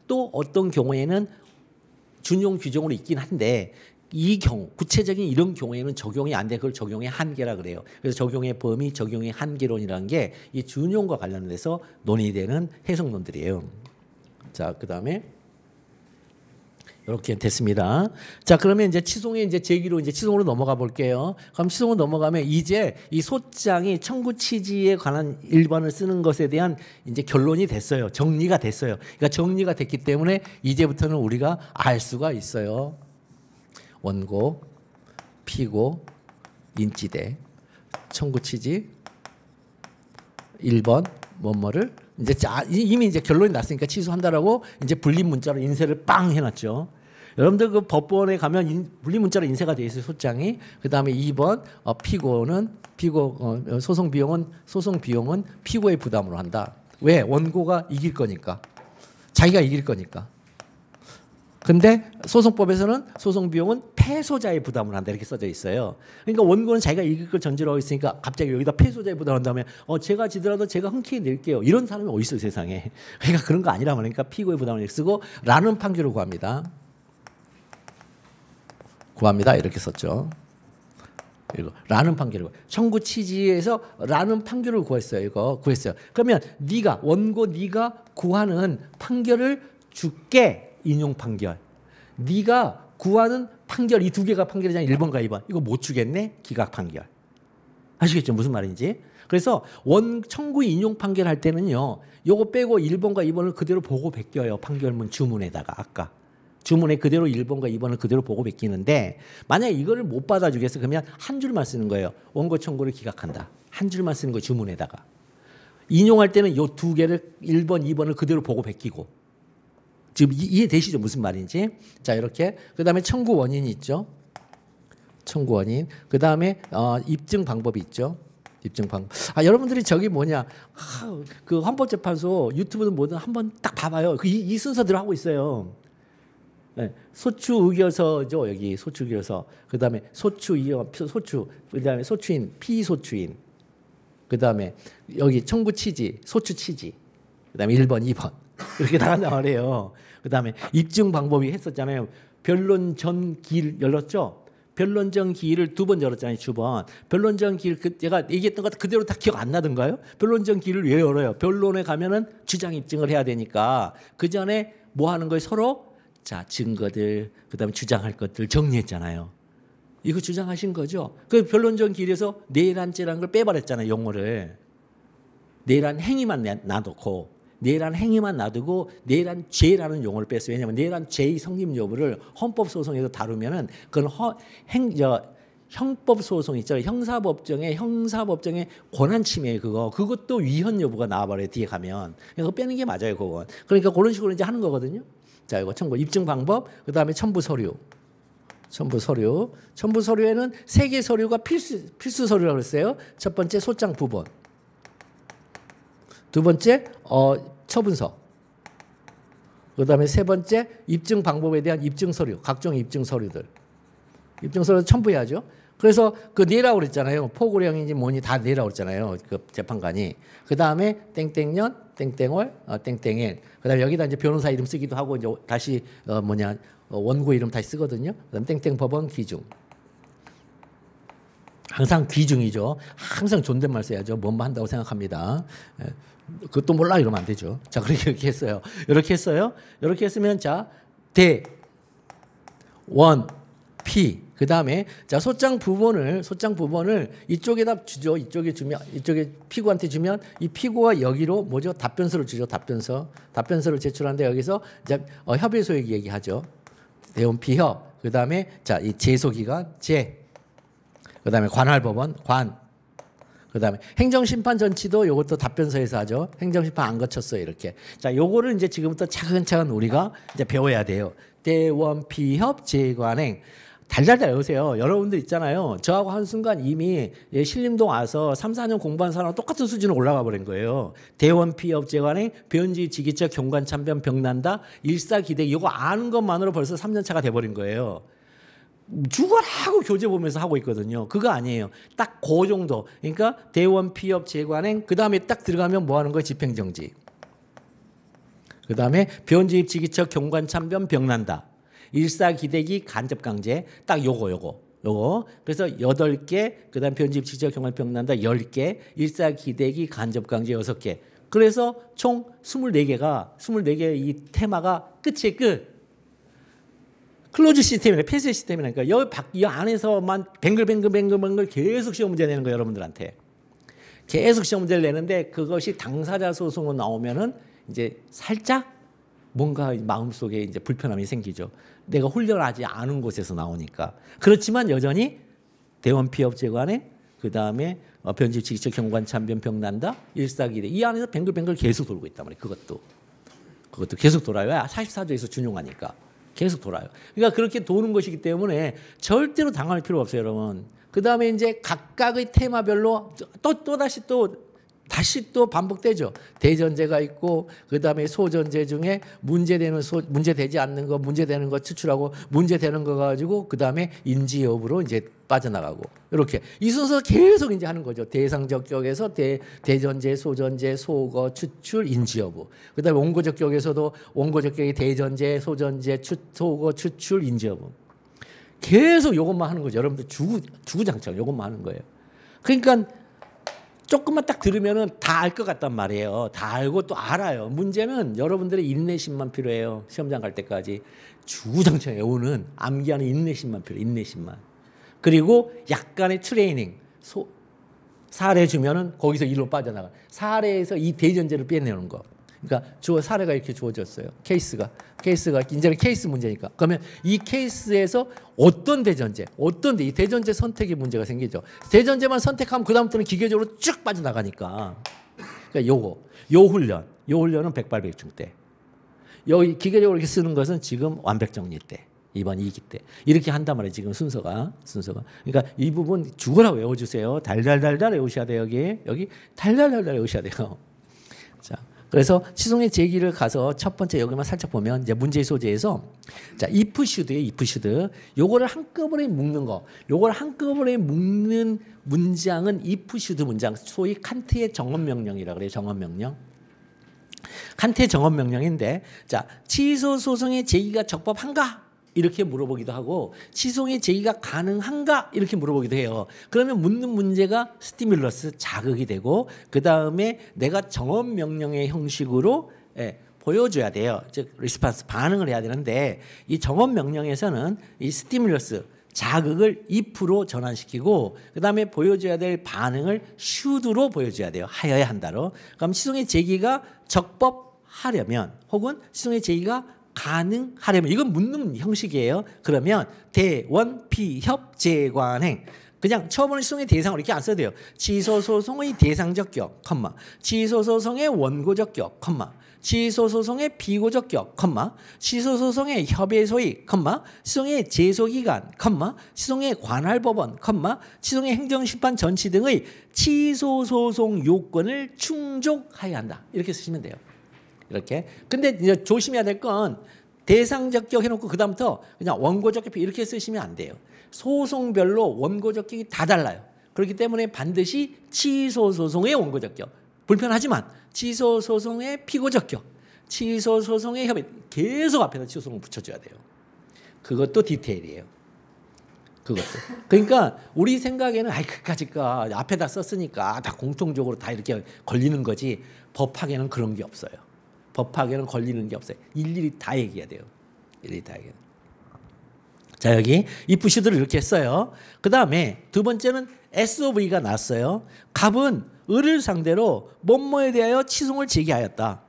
또 어떤 경우에는 준용 규정으로 있긴 한데 이 경우 구체적인 이런 경우에는 적용이 안 돼. 그걸 적용의 한계라 그래요. 그래서 적용의 범위, 적용의 한계론이라는 게 이 준용과 관련돼서 논의되는 해석론들이에요. 자, 그다음에 이렇게 됐습니다. 자, 그러면 이제 취소의 제기로 취소로 넘어가 볼게요. 그럼 취소로 넘어가면 이제 이 소장이 청구 취지에 관한 1번을 쓰는 것에 대한 이제 결론이 됐어요. 정리가 됐어요. 그러니까 정리가 됐기 때문에 이제부터는 우리가 알 수가 있어요. 원고, 피고, 인지대, 청구 취지 1번 뭐뭐를 이미 결론이 났으니까 취소한다라고 이제 불림 문자로 인쇄를 빵 해놨죠. 여러분들 그 법원에 가면 불림 문자로 인쇄가 돼 있어요. 소장이. 그다음에 2번 소송 비용은 피고의 부담으로 한다. 왜? 원고가 이길 거니까. 자기가 이길 거니까. 근데 소송법에서는 소송 비용은 패소자의 부담을 한다 이렇게 써져 있어요. 그러니까 원고는 자기가 이길 걸 전제로 하고 있으니까 갑자기 여기다 패소자의 부담을 한다면 제가 지더라도 제가 흔쾌히 낼게요. 이런 사람이 어디 있어요 세상에. 그러니까 그런 거 아니라 그러니까 피고의 부담을 쓰고 라는 판결을 구합니다. 이렇게 썼죠. 그리고 라는 판결을 청구 취지에서 라는 판결을 구했어요. 그러면 네가 구하는 판결을 줄게. 인용 판결. 네가 구하는 판결 이 두 개가 판결이잖아. 1번과 2번. 이거 못 주겠네. 기각 판결. 아시겠죠? 무슨 말인지. 그래서 청구 인용 판결 할 때는요. 요거 빼고 1번과 2번을 그대로 보고 베껴요. 판결문 주문에다가 아까. 주문에 그대로 1번과 2번을 그대로 보고 베끼는데 만약에 이거를 못 받아주겠어. 그러면 한 줄만 쓰는 거예요. 원고 청구를 기각한다. 한 줄만 쓰는 거예요. 주문에다가. 인용할 때는 요 두 개를 1번, 2번을 그대로 보고 베끼고. 지금 이해되시죠? 무슨 말인지. 자, 이렇게. 그 다음에 청구 원인이 있죠. 청구 원인. 그 다음에 입증 방법이 있죠. 입증 방법. 여러분들이 그 헌법재판소 유튜브든 뭐든 한번 딱 봐봐요. 이 순서대로 하고 있어요. 네. 소추의결서죠. 여기 소추의결서. 그 다음에 그 다음에 소추인, 피소추인. 그 다음에 여기 청구 취지, 소추 취지. 그 다음에 1번, 2번. 이렇게 나간단 말이에요. 그 다음에 입증 방법이 했었잖아요. 변론 전 길 열렸죠. 변론전 기일을 2번 열었잖아요. 주번. 변론전 기일 제가 얘기했던 것 그대로 다 기억 안 나던가요? 변론전 기일을 왜 열어요? 변론에 가면은 주장 입증을 해야 되니까 그 전에 뭐 하는 거예요? 서로 자 증거들 그다음에 주장할 것들 정리했잖아요. 이거 주장하신 거죠. 그 변론전 기일에서 내란죄라는 걸 빼버렸잖아요. 용어를. 내란 행위만 놔놓고 내란 행위만 놔두고 내란죄라는 용어를 뺐어요. 왜냐하면 내란죄의 성립 여부를 헌법소송에서 다루면은 그건 형법소송 있죠. 형사법정의 권한 침해 그것도 위헌 여부가 나와버려요. 뒤에 가면. 그거 빼는 게 맞아요. 그건. 그러니까 그런 식으로 이제 하는 거거든요. 자, 이거 첨부 입증 방법, 그 다음에 첨부 서류. 첨부 서류에는 3개 서류가 필수 서류라고 그랬어요. 첫 번째 소장 부본. 두 번째 처분서. 그다음에 세 번째 입증 방법에 대한 입증 서류, 각종 입증 서류들. 입증 서류 첨부해야죠. 그래서 그 내라고 그랬잖아요. 포고령인지 뭐니 다 내라고 그랬잖아요. 그 재판관이. 그다음에 땡땡년, 땡땡월, 땡땡일. 그다음에 여기다 이제 변호사 이름 쓰기도 하고 이제 다시 원고 이름 다시 쓰거든요. 그다음 땡땡 법원 기중. 항상 귀중이죠. 항상 존댓말 써야죠. 뭔만 한다고 생각합니다. 그것도 몰라 이러면 안 되죠. 자, 이렇게 했어요. 이렇게 했어요. 이렇게 했으면 자, 대, 원, 피. 그 다음에 자, 소장 부본을 이쪽에다 주죠. 이쪽에 피고한테 주면 이 피고가 여기로 뭐죠? 답변서를 주죠. 답변서를 제출하는데 여기서 이제 협의 소액 얘기하죠. 대원 피협. 그 다음에 자, 이 제소기간 제. 그 다음에 관할법원, 관. 그 다음에 행정심판 전치도 요것도 답변서에서 하죠. 행정심판 안 거쳤어요. 이렇게. 자, 요거를 이제 지금부터 차근차근 우리가 이제 배워야 돼요. 대원피협 재관행. 달달달 외우세요. 여러분들 있잖아요. 저하고 한순간 이미 신림동 와서 3, 4년 공부한 사람하고 똑같은 수준으로 올라가 버린 거예요. 대원피협 재관행, 변지 지기적 경관 참변 병난다, 일사기대 이거 아는 것만으로 벌써 3년 차가 돼버린 거예요. 죽어라고 교재 보면서 하고 있거든요. 그거 아니에요. 딱 그 정도. 그러니까 대원 피협 재관행 그 다음에 딱 들어가면 뭐 하는 거예요? 집행정지. 그 다음에 변지입 지기척 경관 참변 병난다. 일사기대기 간접강제 딱 요거. 그래서 8개 그 다음 변지입 지기척 경관 병난다 10개 일사기대기 간접강제 6개. 그래서 총 24개 이 테마가 끝이에요. 끝. 클로즈 시스템이니까 폐쇄 시스템이니까 이 안에서만 뱅글뱅글 계속 시험 문제 내는 거예요. 여러분들한테. 계속 시험 문제를 내는데 그것이 당사자 소송으로 나오면은 이제 살짝 뭔가 마음속에 이제 불편함이 생기죠. 내가 훈련하지 않은 곳에서 나오니까. 그렇지만 여전히 대원 피협 재관에 그다음에 변집 지기적 경관 참변 병난다 일사기대 이 안에서 뱅글뱅글 계속 돌고 있단 말이에요. 그것도 계속 돌아요. 44조에서 준용하니까. 계속 돌아요. 그러니까 그렇게 도는 것이기 때문에 절대로 당할 필요가 없어요, 여러분. 그 다음에 이제 각각의 테마별로 다시 또 반복되죠. 대전제가 있고 그 다음에 소전제 중에 문제되지 않는 거, 문제되는 거 추출하고 문제되는 거 가지고 그 다음에 인지 여부로 이제 빠져나가고 이렇게 이 순서 계속 이제 하는 거죠. 대상적 쪽에서 대전제, 소전제, 소거, 추출, 인지 여부. 그 다음에 원고적 쪽에서도 원고적 쪽에 대전제, 소전제, 소거, 추출, 인지 여부. 계속 이것만 하는 거죠. 여러분들 주구장창 이것만 하는 거예요. 그러니까 조금만 딱 들으면은 다 알 것 같단 말이에요. 다 알고 또 알아요. 문제는 여러분들의 인내심만 필요해요. 시험장 갈 때까지 주구장창 외우는 암기하는 인내심만 필요해요. 인내심만. 그리고 약간의 트레이닝. 사례 주면은 거기서 일로 빠져나가. 사례에서 이 대전제를 빼내는 거. 그러니까 사례가 이렇게 주어졌어요. 케이스가 이제는 케이스 문제니까. 그러면 이 케이스에서 어떤 대전제, 이 대전제 선택의 문제가 생기죠. 대전제만 선택하면 그 다음부터는 기계적으로 쭉 빠져나가니까. 그러니까 요 훈련은 백발백중 때. 여기 기계적으로 이렇게 쓰는 것은 지금 완벽정리 때. 이번 2기 때. 이렇게 한단 말이에요. 지금 순서가. 그러니까 이 부분 죽어라 외워주세요. 달달달달 외우셔야 돼요. 여기 달달달달 외우셔야 돼요. 자. 그래서 시송의 제기를 가서 첫 번째 여기만 살짝 보면 이제 문제의 소재에서 자, if should. 요거를 한꺼번에 묶는 거. 요걸 한꺼번에 묶는 문장은 if should 문장. 소위 칸트의 정언명령이라고 그래요. 정언명령. 칸트의 정언명령인데 자, 취소 소송의 제기가 적법한가? 이렇게 물어보기도 하고 취소의 제기가 가능한가 이렇게 물어보기도 해요. 그러면 묻는 문제가 스티뮬러스 자극이 되고 그 다음에 내가 정업 명령의 형식으로 보여줘야 돼요. 즉 리스폰스 반응을 해야 되는데 이 정업 명령에서는 이 스티뮬러스 자극을 if로 전환시키고 그 다음에 보여줘야 될 반응을 should로 보여줘야 돼요. 하여야 한다로. 그럼 취소의 제기가 적법하려면 혹은 취소의 제기가 가능하려면 이건 묻는 형식이에요. 그러면 대원 피협 재관행 그냥 처음으로 취소의 대상을 이렇게 안 써도 돼요. 취소소송의 대상적 격, 취소소송의 원고적 격, 취소소송의 비고적 격, 취소소송의 협의소위, 취소의 제소기간, 취소의 관할법원, 취소의 행정심판 전치 등의 취소소송 요건을 충족하여야 한다. 이렇게 쓰시면 돼요. 이렇게. 근데 이제 조심해야 될 건 대상적 격 해놓고 그다음부터 그냥 원고적 격 이렇게 쓰시면 안 돼요. 소송별로 원고적 격이 다 달라요. 그렇기 때문에 반드시 취소소송의 원고적 격. 불편하지만 취소소송의 피고적 격, 취소소송의 협의 계속 앞에다 취소소송을 붙여줘야 돼요. 그것도 디테일이에요. 그것도. 그러니까 우리 생각에는 그까짓까 앞에다 썼으니까 다 공통적으로 다 이렇게 걸리는 거지 법학에는 그런 게 없어요. 법학에는 걸리는 게 없어요. 일일이 다 얘기해야 돼요. 일일이 다 얘기해야 돼요. 자 여기 if should를 이렇게 했어요. 그 다음에 두 번째는 SOV가 나왔어요. 갑은 을을 상대로 뭐뭐에 대하여 취소를 제기하였다.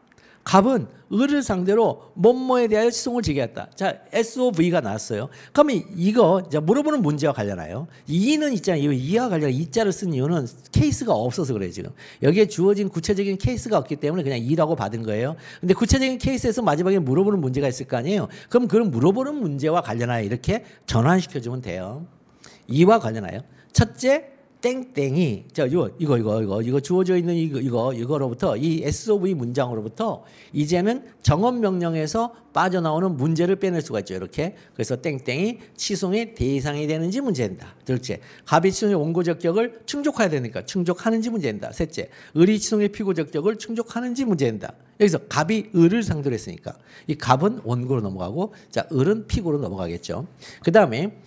갑은 을을 상대로 뭐뭐에 대하여 취소를 제기했다. 자, SOV가 나왔어요. 그러면 이거 이제 물어보는 문제와 관련하여 이는 있잖아요. 이와 관련 이자를 쓴 이유는 케이스가 없어서 그래요. 지금 여기에 주어진 구체적인 케이스가 없기 때문에 그냥 이라고 받은 거예요. 근데 구체적인 케이스에서 마지막에 물어보는 문제가 있을 거 아니에요. 그럼 그런 물어보는 문제와 관련하여 이렇게 전환시켜주면 돼요. 이와 관련하여 첫째 땡땡이 이거 주어져 있는 이거로부터 이 SOV 문장으로부터 이제는 정업 명령에서 빠져나오는 문제를 빼낼 수가 있죠. 이렇게. 그래서 땡땡이 취소의 대상이 되는지 문제된다. 둘째, 갑이 취소의 원고적 격을 충족해야 되니까 충족하는지 문제된다. 셋째, 을이 취소의 피고적 격을 충족하는지 문제된다. 여기서 갑이 을을 상대로 했으니까 이 갑은 원고로 넘어가고 자 을은 피고로 넘어가겠죠. 그 다음에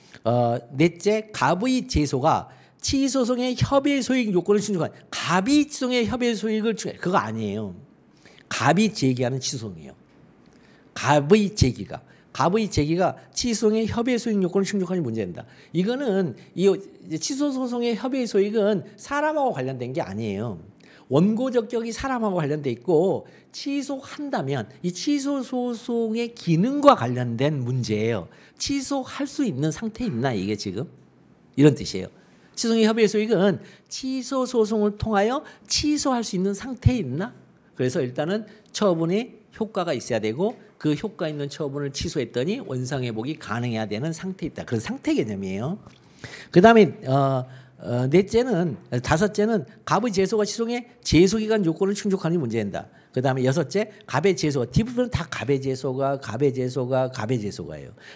넷째, 갑의 제소가 취소소송의 협의 소익 요건을 충족한 갑이 취소송의 협의 소익을 충족 그거 아니에요. 갑이 제기하는 취소송이에요. 갑의 제기가 취소송의 협의 소익 요건을 충족하는 문제입니다. 이거는 이 취소소송의 협의 소익은 사람하고 관련된 게 아니에요. 원고적 격이 사람하고 관련돼 있고 취소한다면 이 취소소송의 기능과 관련된 문제예요. 취소할 수 있는 상태에 있나 이게 지금 이런 뜻이에요. 취소의 협의 소익은 취소 소송을 통하여 취소할 수 있는 상태에 있나? 그래서 일단은 처분의 효과가 있어야 되고 그 효과 있는 처분을 취소했더니 원상회복이 가능해야 되는 상태에 있다. 그런 상태 개념이에요. 그 다음에 다섯째는 갑의 제소가 취소의 제소기간 요건을 충족하는 문제된다. 그 다음에 여섯째, 갑의 제소가 뒷부분은 다 갑의 제소가예요.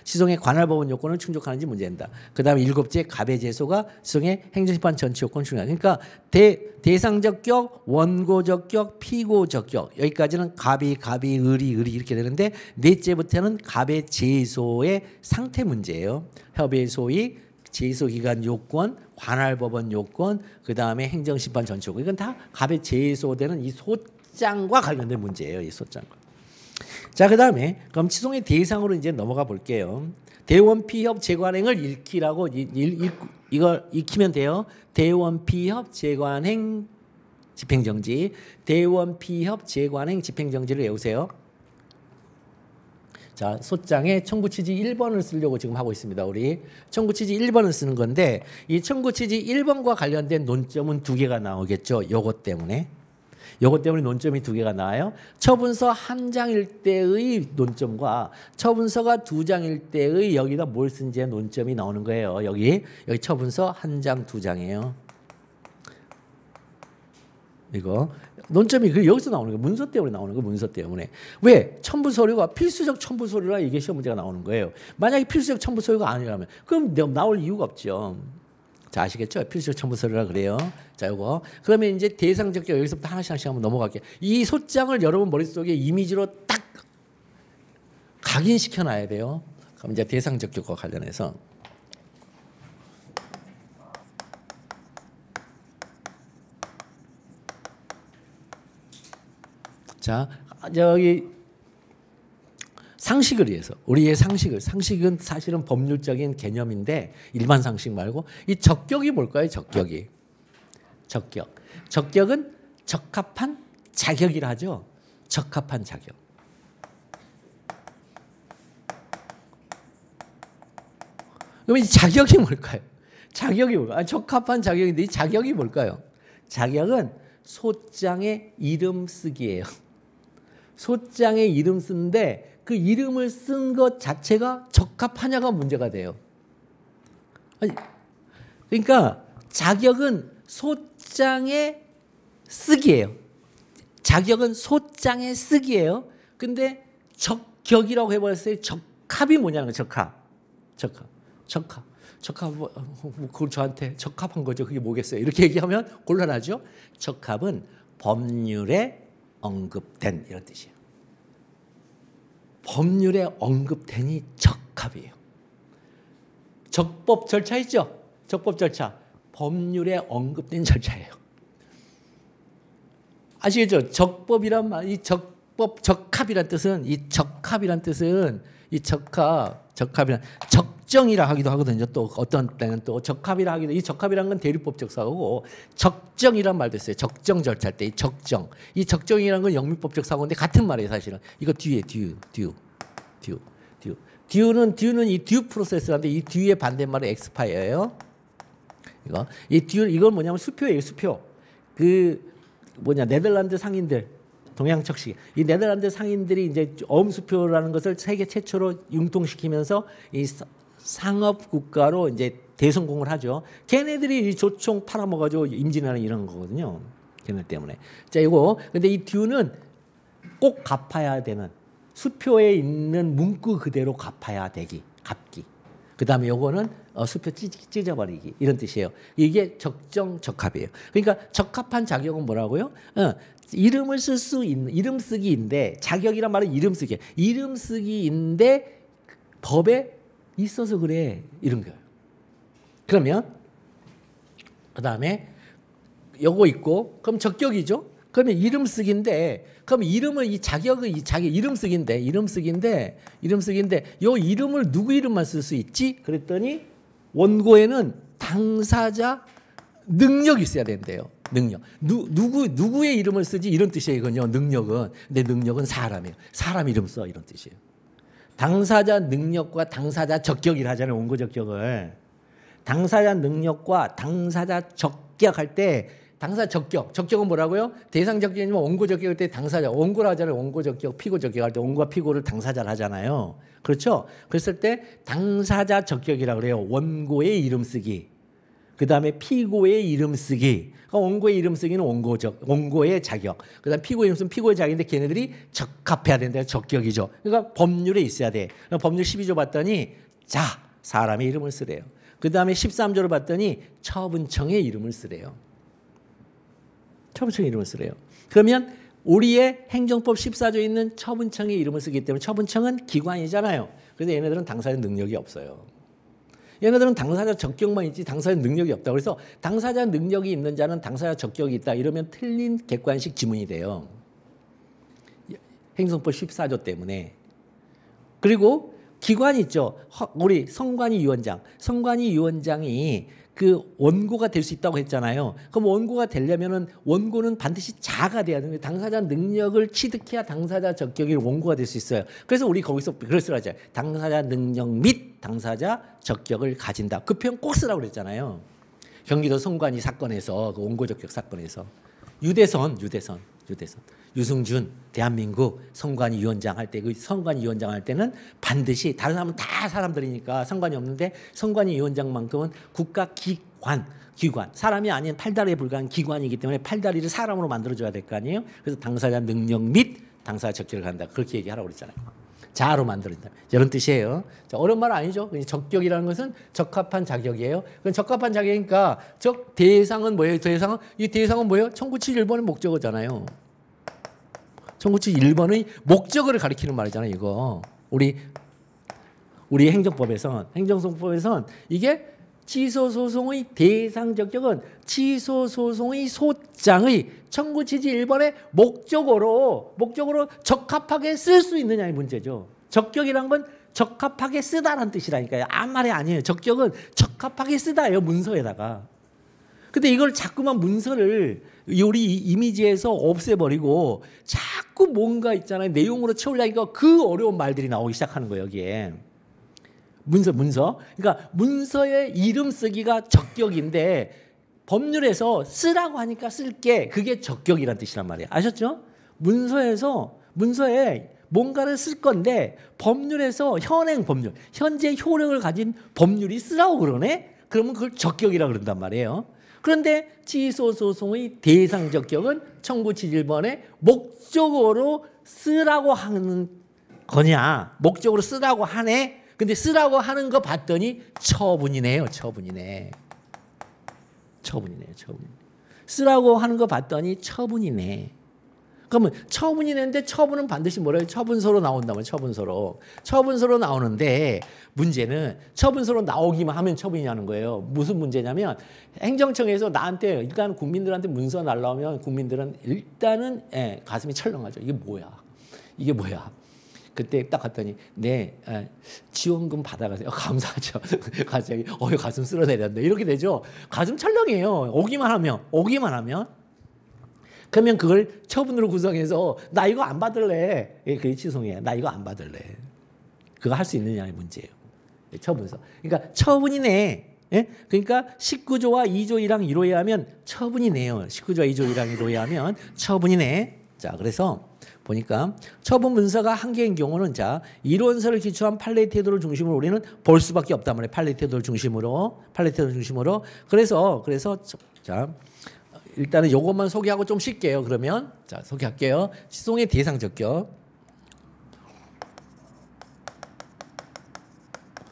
취소의 관할법원 요건을 충족하는지 문제된다. 그 다음에 일곱째, 갑의 제소가 취소의 행정심판 전치 요건을 충족한다. 그러니까 대상적 격, 원고적 격, 피고적 격 여기까지는 갑이 을이 이렇게 되는데 넷째부터는 갑의 제소의 상태 문제예요. 협의 소위 제소기간 요건, 관할법원 요건, 그 다음에 행정심판 전치 요건 이건 다 갑의 제소되는 이 소장과 관련된 문제예요. 이 소장과. 자, 그 다음에 그럼 취소의 대상으로 이제 넘어가 볼게요. 대원피협 재관행을 읽기라고 이걸 익히면 돼요. 대원피협 재관행 집행정지, 대원피협 재관행 집행정지를 외우세요. 자, 소장에 청구취지 1번을 쓰려고 지금 하고 있습니다. 우리 청구취지 1번을 쓰는 건데 이 청구취지 1번과 관련된 논점은 두 개가 나오겠죠. 요것 때문에 논점이 두 개가 나와요. 처분서 한 장일 때의 논점과 처분서가 두 장일 때의 여기다 뭘 쓴지의 논점이 나오는 거예요. 여기 처분서 한 장, 두 장이에요. 이거 논점이 여기서 나오는 거예요. 문서 때문에 나오는 거예요. 문서 때문에. 왜? 첨부 서류가 필수적 첨부 서류라 이게 시험 문제가 나오는 거예요. 만약에 필수적 첨부 서류가 아니라면 그럼 나올 이유가 없죠. 자, 아시겠죠? 필수적 첨부 서류라 그래요. 자, 요거. 그러면 이제 대상적 격 여기서부터 하나씩 한번 넘어갈게요. 이 소장을 여러분 머릿속에 이미지로 딱 각인시켜 놔야 돼요. 그럼 이제 대상 적격과 관련해서 자, 여기 상식을 위해서 우리의 상식은 사실은 법률적인 개념인데 일반 상식 말고 이 적격이 뭘까요? 적격은 적합한 자격이라 하죠. 적합한 자격. 그럼 이 자격이 뭘까요? 적합한 자격인데 이 자격이 뭘까요? 자격은 소장의 이름 쓰기예요. 소장의 이름 쓰는데 그 이름을 쓴 것 자체가 적합하냐가 문제가 돼요. 그러니까 자격은 소장의 쓰기예요. 근데 적격이라고 해버렸어요. 적합이 뭐냐는 거예요. 적합. 그걸 저한테 적합한 거죠. 그게 뭐겠어요? 이렇게 얘기하면 곤란하죠. 적합은 법률에 언급된 이런 뜻이에요. 법률에 언급된이 적합이에요. 적법 절차 있죠? 적법 절차. 법률에 언급된 절차예요. 아시겠죠? 적법이란 말, 이 적합이란 뜻은 적합이란 적정이라 하기도 하거든요. 또 어떤 때는 또 적합이라 하기도, 이 적합이란 건 대리법적 사고고 적정이란 말도 있어요. 적정 절차할 때 이 적정이라는 건 영미법적 사고인데 같은 말이에요, 사실은. 이거 뒤에 듀는 이 듀 프로세스인데 이 듀의 반대말은 엑스파이어예요. 이건 뭐냐면 수표예요, 수표. 네덜란드 상인들, 동양척식. 이 네덜란드 상인들이 이제 어음수표라는 것을 세계 최초로 융통시키면서 이 상업 국가로 이제 대성공을 하죠. 걔네들이 이 조총 팔아먹어가지고 임진왜란 이런 거거든요. 걔네 때문에. 자, 근데 이 듀는 꼭 갚아야 되는, 수표에 있는 문구 그대로 갚아야 되기, 갚기. 그 다음에 요거는 수표 찢어버리기 이런 뜻이에요. 이게 적합이에요. 그러니까 적합한 자격은 뭐라고요? 이름을 쓸 수 있는, 이름 쓰기인데, 자격이란 말은 이름 쓰기. 이름 쓰기인데 법에 있어서 그래, 이런 거예요. 그러면 그 다음에 요거 있고, 그럼 적격이죠. 그러면 이름 쓰기인데, 그럼 이름을 이 자기 이름 쓰기인데 요 이름을 누구 이름만 쓸 수 있지? 그랬더니 원고에는 당사자 능력이 있어야 된대요. 능력. 누구의 이름을 쓰지? 이런 뜻이에요, 이건요. 능력은. 근데 능력은 사람이에요. 사람 이름 써, 이런 뜻이에요. 당사자 능력과 당사자 적격이라 하잖아요, 원고 적격을. 당사자 능력과 당사자 적격할 때, 당사자 적격은 뭐라고요? 대상 적격이면 원고 적격할 때 당사자, 원고라 하잖아요. 원고 적격, 피고 적격할 때 원고와 피고를 당사자를 하잖아요. 그렇죠? 그랬을 때 당사자 적격이라고 그래요. 원고의 이름 쓰기. 그 다음에 피고의 이름 쓰기. 그러니까 원고의 이름 쓰기는 원고의 자격. 그 다음에 피고의 이름 쓰기는 피고의 자격인데 걔네들이 적합해야 된다. 적격이죠. 그러니까 법률에 있어야 돼. 법률 12조 봤더니 사람의 이름을 쓰래요. 그 다음에 13조를 봤더니 처분청의 이름을 쓰래요. 처분청의 이름을 쓰래요. 그러면 우리의 행정법 14조에 있는 처분청의 이름을 쓰기 때문에 처분청은 기관이잖아요. 그래서 얘네들은 당사자 능력이 없어요. 얘네들은 당사자 적격만 있지 당사자 능력이 없다. 그래서 당사자 능력이 있는 자는 당사자 적격이 있다. 이러면 틀린 객관식 지문이 돼요. 행정법 14조 때문에. 그리고 기관이 있죠. 우리 선관위 위원장이 그 원고가 될 수 있다고 했잖아요. 그럼 원고가 되려면은 원고는 반드시 자가 돼야 되는데 당사자 능력을 취득해야 당사자 적격이 원고가 될 수 있어요. 그래서 우리 거기서 그랬어야 하죠. 당사자 능력 및 당사자 적격을 가진다. 그 표현 꼭 쓰라고 그랬잖아요. 경기도 선관위 사건에서 그 원고 적격 사건에서 유대선 유승준 대한민국 선관위 위원장 할 때 그 선관위 위원장 할 때는 반드시 다른 사람은 다 사람들이니까 상관이 없는데 선관위 위원장만큼은 국가 기관 사람이 아닌 팔다리에 불과한 기관이기 때문에 팔다리를 사람으로 만들어줘야 될 거 아니에요. 그래서 당사자 능력 및 당사자 적격을 간다. 그렇게 얘기하라고 그랬잖아요. 자아로 만들어진다. 이런 뜻이에요. 자, 어려운 말 아니죠. 적격이라는 것은 적합한 자격이에요. 그럼 적합한 자격이니까 대상은 뭐예요? 이 대상은 뭐예요? 1971번의 목적어잖아요. 1971번의 목적어를 가리키는 말이잖아요. 이거 우리 우리 행정소송법에선 이게 취소소송의 대상적격은 취소소송의 소장의 청구 취지 1번에 목적으로 적합하게 쓸 수 있느냐의 문제죠. 적격이란 건 적합하게 쓰다라는 뜻이라니까요. 아무 말이 아니에요. 적격은 적합하게 쓰다예요. 문서에다가. 근데 이걸 자꾸만 문서를 우리 이미지에서 없애버리고 자꾸 뭔가 있잖아요. 내용으로 채우려니까 그 어려운 말들이 나오기 시작하는 거예요. 여기에. 문서. 그러니까 문서의 이름 쓰기가 적격인데 법률에서 쓰라고 하니까 쓸게 그게 적격이란 뜻이란 말이에요. 아셨죠? 문서에 뭔가를 쓸 건데 법률에서 현재 효력을 가진 법률이 쓰라고 그러네? 그러면 그걸 적격이라고 그런단 말이에요. 그런데 취소소송의 대상 적격은 청구 취지 1번에 목적으로 쓰라고 하는 거냐? 목적으로 쓰라고 하네? 근데 쓰라고 하는 거 봤더니 처분이네요. 쓰라고 하는 거 봤더니 처분이네. 그러면 처분이는데 처분은 반드시 뭐래요? 처분서로 나온다면 처분서로 나오는데 문제는 처분서로 나오기만 하면 처분이냐는 거예요. 무슨 문제냐면 행정청에서 나한테 일단 국민들한테 문서 날라오면 국민들은 일단은 가슴이 철렁하죠. 이게 뭐야? 그때 딱 갔더니 지원금 받아가세요. 감사하죠. 갑자기 가슴 쓸어내렸네. 이렇게 되죠. 가슴 철렁해요. 오기만 하면. 그러면 그걸 처분으로 구성해서 나 이거 안 받을래. 그게 취소해. 나 이거 안 받을래. 그거 할 수 있느냐의 문제예요. 처분서. 그러니까 처분이네. 그러니까 19조와 2조 1항 1호에 하면 처분이네요. 19조와 2조 1항 1호에 하면 처분이네. 자, 그래서 보니까 처분 문서가 한 개인 경우는 이론서를 기초한 판례 태도를 중심으로 우리는 볼 수밖에 없단 말이에요. 판례 태도를 중심으로. 그래서 일단은 요것만 소개하고 좀 쉴게요. 그러면 소개할게요. 시송의 대상 적격.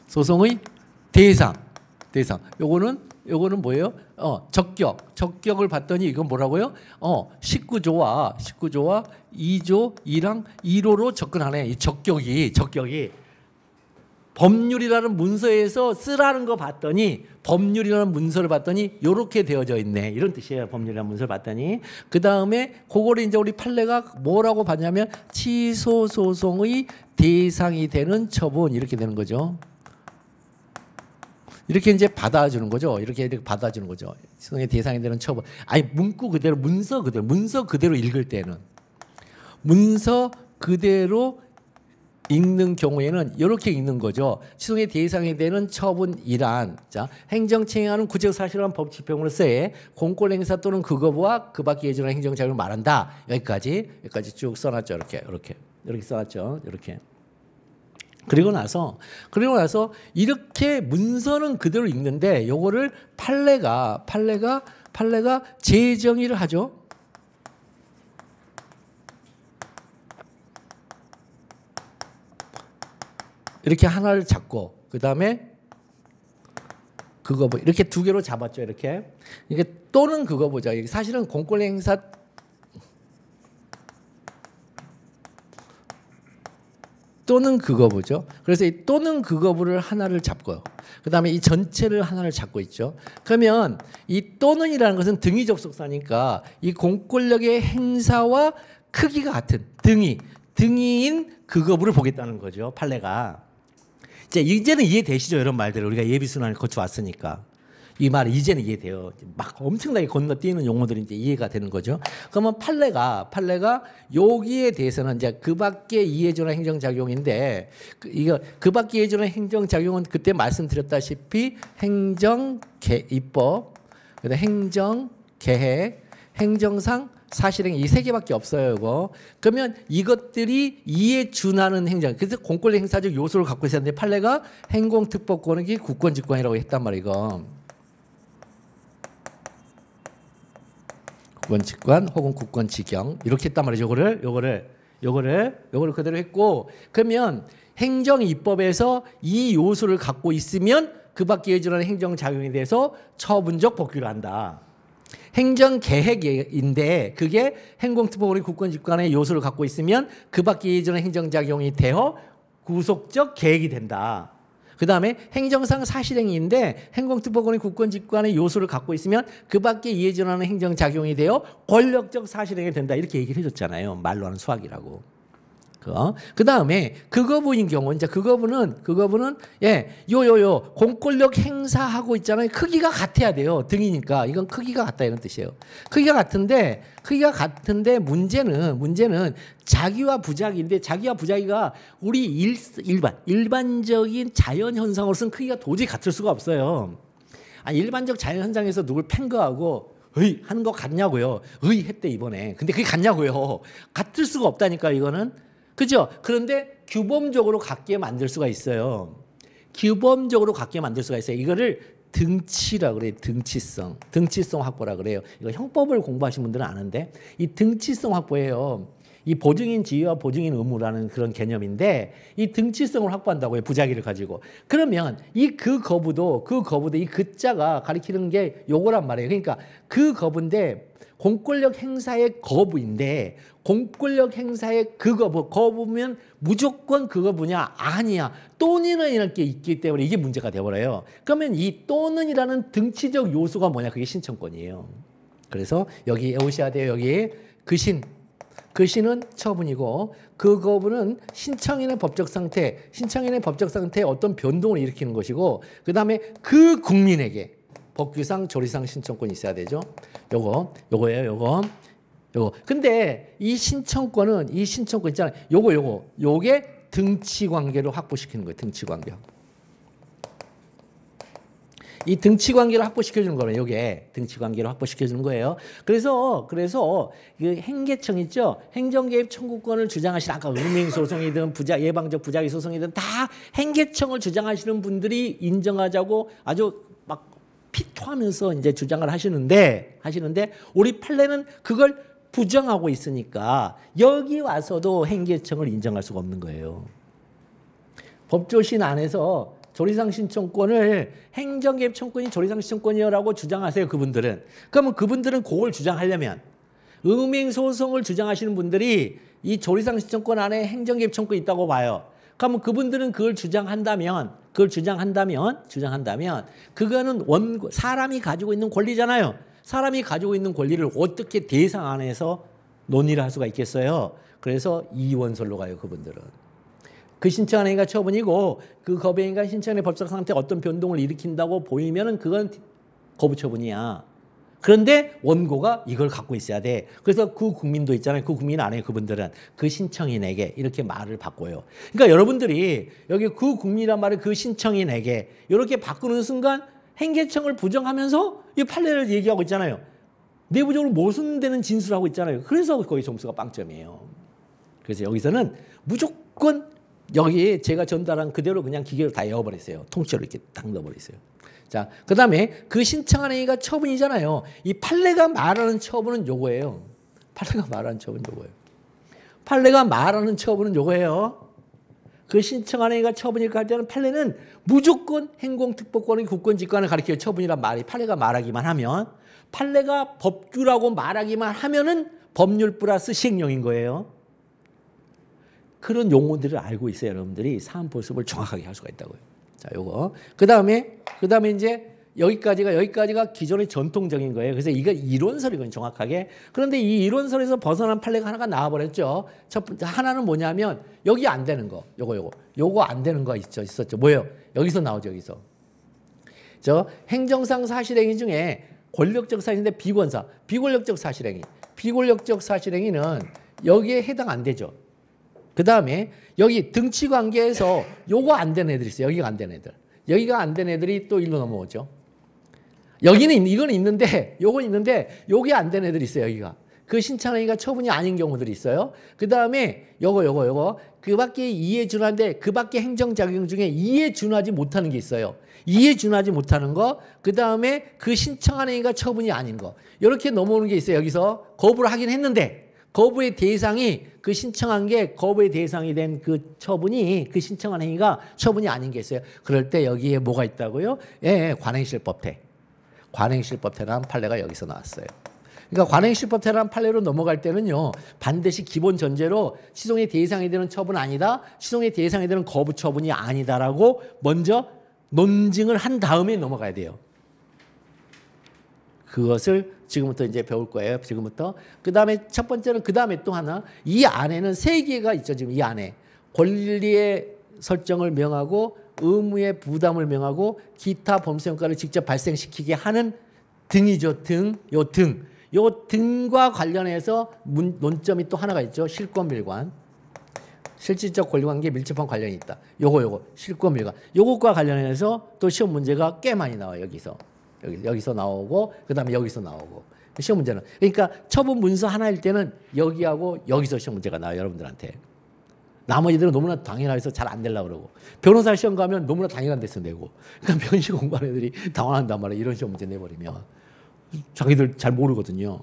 소송의 대상. 요거는 뭐예요? 적격을 봤더니 이건 뭐라고요? 19조와 2조 1항 1호로 접근하네. 이 적격이 법률이라는 문서에서 쓰라는 거 봤더니 법률이라는 문서를 봤더니 이렇게 되어져 있네. 이런 뜻이에요. 법률이라는 문서를 봤더니 그다음에 그거를 이제 우리 판례가 뭐라고 봤냐면 취소 소송의 대상이 되는 처분 이렇게 되는 거죠. 이렇게 이제 받아주는 거죠. 이렇게 받아주는 거죠. 소송의 대상이 되는 처분. 아니 문구 그대로 문서 그대로 읽을 때는 문서 그대로 읽는 경우에는 이렇게 읽는 거죠. 시송의 대상이 되는 처분이란 행정처행하는 구체적 사실한 법 집행으로서의 공권 행사 또는 그 거부와 그 밖에 예정한 행정작용을 말한다. 여기까지 쭉 써놨죠. 이렇게 써놨죠. 이렇게. 그리고 나서 이렇게 문서는 그대로 읽는데 요거를 판례가 재정의를 하죠. 이렇게 하나를 잡고 그다음에 그거 이렇게 두 개로 잡았죠. 이렇게 또는 그거 보자. 사실은 공권 행사 또는 그거 보죠. 그래서 이 또는 그거부를 하나를 잡고요. 그다음에 이 전체를 하나를 잡고 있죠. 그러면 이 또는이라는 것은 등위 접속사니까 이 공권력의 행사와 크기가 같은 등위인 그거부를 보겠다는 거죠. 판례가. 이제는 이해되시죠? 이런 말들을 우리가 예비순환을 거쳐왔으니까. 이 말이 이제는 이해돼요. 막 엄청나게 건너뛰는 용어들이 이제 이해가 되는 거죠. 그러면 판례가 여기에 대해서는 이제 그 밖에 이해준한 행정작용인데 그 밖에 이해준한 행정작용은 그때 말씀드렸다시피 입법, 행정계획, 행정상, 사실행 이 세 개밖에 없어요. 이거. 그러면 이것들이 이에 준하는 행정. 그래서 공권력 행사적 요소를 갖고 있었는데 판례가 행공특법권익이 국권직권이라고 했단 말이에요. 이거. 국권직권 혹은 국권지경 이렇게 했단 말이죠. 요거를 그대로 했고 그러면 행정입법에서 이 요소를 갖고 있으면 그 밖에 예준하는 행정작용에 대해서 처분적 복귀를 한다. 행정계획인데 그게 행공특법권익 국권직권의 요소를 갖고 있으면 그 밖에 예준하는 행정작용이 되어 구속적 계획이 된다. 그 다음에 행정상 사실행위인데 행정특보권의 국권직관의 요소를 갖고 있으면 그 밖에 이에 준하는 행정작용이 되어 권력적 사실행위 된다. 이렇게 얘기를 해줬잖아요. 말로 하는 수학이라고. 그 다음에 그거분인 경우, 이제 그거분은 공권력 행사하고 있잖아요. 크기가 같아야 돼요. 등이니까. 이건 크기가 같다 이런 뜻이에요. 크기가 같은데 문제는 자기와 부작위인데 자기와 부작위가 우리 일반적인 자연 현상으로서는 크기가 도저히 같을 수가 없어요. 일반적 자연 현상에서 누굴 팬 거하고 하는 거 같냐고요. 했대 이번에. 근데 그게 같냐고요. 같을 수가 없다니까 이거는. 그죠? 그런데 규범적으로 같게 만들 수가 있어요. 규범적으로 같게 만들 수가 있어요. 이거를 등치라 그래요. 등치성 확보라 그래요. 이거 형법을 공부하신 분들은 아는데 이 등치성 확보예요. 이 보증인 지위와 보증인 의무라는 그런 개념인데 이 등치성을 확보한다고요. 부작위를 가지고. 그러면 그 거부도 이 그자가 가리키는 게 요거란 말이에요. 그러니까 그 거부인데 공권력 행사의 거부인데 공권력 행사의 그 거부면 무조건 그거 뭐냐? 아니야. 또는 이런 게 있기 때문에 이게 문제가 되어버려요. 그러면 이 또는이라는 등치적 요소가 뭐냐? 그게 신청권이에요. 그래서 여기 외우셔야 돼요. 여기 그신은 처분이고 그 거부는 신청인의 법적 상태에 어떤 변동을 일으키는 것이고 그 다음에 그 국민에게 법규상 조리상 신청권이 있어야 되죠. 요거예요. 근데 이 신청권 있잖아요. 요게 등치 관계를 확보시키는 거예요. 등치 관계. 이 등치 관계를 확보시켜주는 거예요. 요게 등치 관계를 확보시켜주는 거예요. 그래서 그 행계청 있죠. 행정개입 청구권을 주장하시는 아까 음행소송이든 예방적 부작위 소송이든 다 행계청을 주장하시는 분들이 인정하자고 아주 막 피토하면서 이제 주장을 하시는데 우리 판례는 그걸 부정하고 있으니까 여기 와서도 행계청을 인정할 수가 없는 거예요. 법조신 안에서 조리상 신청권을 행정개입 청구권이 조리상 신청권이라고 주장하세요. 그분들은. 그러면 그분들은 그걸 주장하려면 음행소송을 주장하시는 분들이 이 조리상 신청권 안에 행정개입 청구권이 있다고 봐요. 그러면 그분들은 그걸 주장한다면 그거는 사람이 가지고 있는 권리잖아요. 사람이 가지고 있는 권리를 어떻게 대상 안에서 논의를 할 수가 있겠어요. 그래서 이원설로 가요. 그분들은. 그 신청한 행위가 처분이고 그 거부 행위가 신청의 법적 상태에 어떤 변동을 일으킨다고 보이면은 그건 거부 처분이야. 그런데 원고가 이걸 갖고 있어야 돼. 그래서 그 국민도 있잖아요. 그 국민 안에 그분들은 그 신청인에게 이렇게 말을 바꿔요. 그러니까 여러분들이 여기 그 국민이란 말을 그 신청인에게 이렇게 바꾸는 순간 행계청을 부정하면서 이 판례를 얘기하고 있잖아요. 내부적으로 모순되는 진술을 하고 있잖아요. 그래서 거기 점수가 빵점이에요. 그래서 여기서는 무조건 여기 제가 전달한 그대로 그냥 기계로 다 외워버렸어요. 통째로 이렇게 딱 넣어버렸어요. 자, 그 다음에 그 신청한 행위가 처분이잖아요. 이 판례가 말하는 처분은 요거예요. 판례가 말하는 처분은 요거예요. 그 신청한 행위가 처분일까 할 때는 판례는 무조건 행공특보권의 국권직관을 가리켜 처분이란 말이 판례가 말하기만 하면 판례가 법규라고 말하기만 하면은 법률 플러스 시행령인 거예요. 그런 용어들을 알고 있어야 여러분들이 사안 보습을 정확하게 할 수가 있다고요. 자, 요거. 그 다음에 이제 여기까지가 기존의 전통적인 거예요. 그래서 이거 이론설이거든요, 정확하게. 그런데 이 이론설에서 벗어난 판례가 하나가 나와버렸죠. 첫 번째 하나는 뭐냐면 여기 안 되는 거, 요거 안 되는 거 있었죠. 뭐예요? 여기서 나오죠, 여기서. 행정상 사실행위 중에 권력적 사실인데 비권력적 사실행위는 여기에 해당 안 되죠. 그 다음에 여기 등치 관계에서 요거 안 되는 애들이 있어요. 여기가 안 되는 애들. 여기가 안 되는 애들이 또 일로 넘어오죠. 이거는 있는데, 요건 있는데, 요게 안 되는 애들이 있어요, 여기가. 그 신청행위가 처분이 아닌 경우들이 있어요. 그 다음에 요거. 그 밖에 이에 준하는데, 그 밖에 행정작용 중에 이에 준하지 못하는 게 있어요. 이에 준하지 못하는 거, 그 다음에 그 신청한 행위가 처분이 아닌 거. 이렇게 넘어오는 게 있어요, 여기서. 거부를 하긴 했는데, 거부의 대상이 그 신청한 게 거부의 대상이 된 그 처분이 그 신청한 행위가 처분이 아닌 게 있어요. 그럴 때 여기에 뭐가 있다고요? 관행실법태. 관행실법태라는 판례가 여기서 나왔어요. 그러니까 관행실법 테러란 판례로 넘어갈 때는요, 반드시 기본 전제로 시송의 대상이 되는 처분은 아니다, 시송의 대상이 되는 거부 처분이 아니다라고 먼저 논증을 한 다음에 넘어가야 돼요. 그것을 지금부터 이제 배울 거예요. 지금부터. 그 다음에 첫 번째는 그 다음에 또 하나, 이 안에는 세 개가 있죠. 지금 이 안에 권리의 설정을 명하고 의무의 부담을 명하고 기타 범죄 효과를 직접 발생시키게 하는 등이죠. 등. 요 등과 관련해서 논점이 또 하나가 있죠. 실권밀관. 실질적 권리관계 밀접한 관련이 있다. 요거 실권밀관. 요것과 관련해서 또 시험 문제가 꽤 많이 나와요. 여기서 나오고 그다음에 여기서 나오고. 시험 문제는 그러니까 처분 문서 하나일 때는 여기하고 여기서 시험 문제가 나와요. 여러분들한테. 나머지들은 너무나 당연해서 잘 안 되려고 그러고 변호사 시험 가면 너무나 당연한 데서 내고 그러니까 변시 공부하는 애들이 당황한단 말이에요. 이런 시험 문제 내버리면 자기들 잘 모르거든요.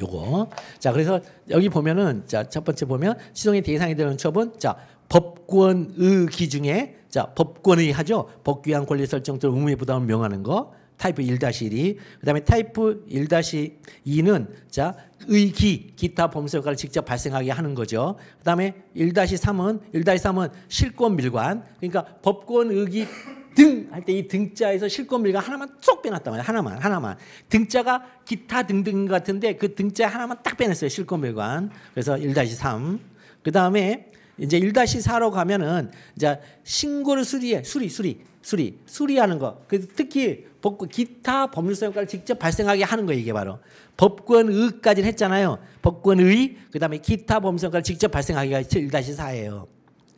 요거. 자, 그래서 여기 보면은 자, 첫 번째 보면 시송의 대상이 되는 처분. 자, 법권의 기중에 자, 법권의 하죠. 법규한 권리 설정 또는 의무의 부담을 명하는 거. 타입 1-1이. 그다음에 타입 1-2는 자, 의기 기타 범죄 효과를 직접 발생하게 하는 거죠. 그다음에 1-3은 실권밀관. 그러니까 법권 의기 등 할 때 이 등자에서 실권밀관 하나만 쏙 빼놨단 말이에요. 하나만. 등자가 기타 등등 같은데 그 등자 하나만 딱 빼냈어요. 실권밀관. 그래서 1-3. 그다음에 이제 1-4로 가면은 이제 신고를 수리하는 거. 그 특히 기타 법률상 효과를 직접 발생하게 하는 거 이게 바로 법권의까지는 했잖아요. 법권의 그다음에 기타 법률상 효과를 직접 발생하기가 1-4예요.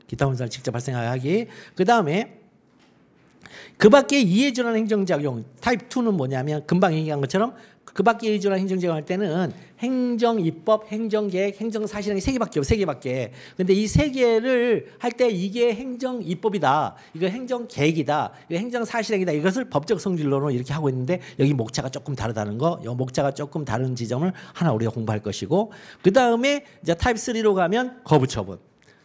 기타 법률상 직접 발생하기. 그다음에 그 밖에 이에 준하는 행정작용 타입 2는 뭐냐면 금방 얘기한 것처럼 그 밖에 이에 준하는 행정작용 할 때는 행정입법, 행정계획, 행정사실행위 3개밖에 없어요. 3개밖에. 근데 이 3개를 할 때 이게 행정입법이다. 이거 행정계획이다. 이거 행정사실행위다. 이것을 법적 성질론으로 이렇게 하고 있는데 여기 목차가 조금 다르다는 거. 이 목차가 조금 다른 지점을 하나 우리가 공부할 것이고 그다음에 이제 타입 3로 가면 거부처분.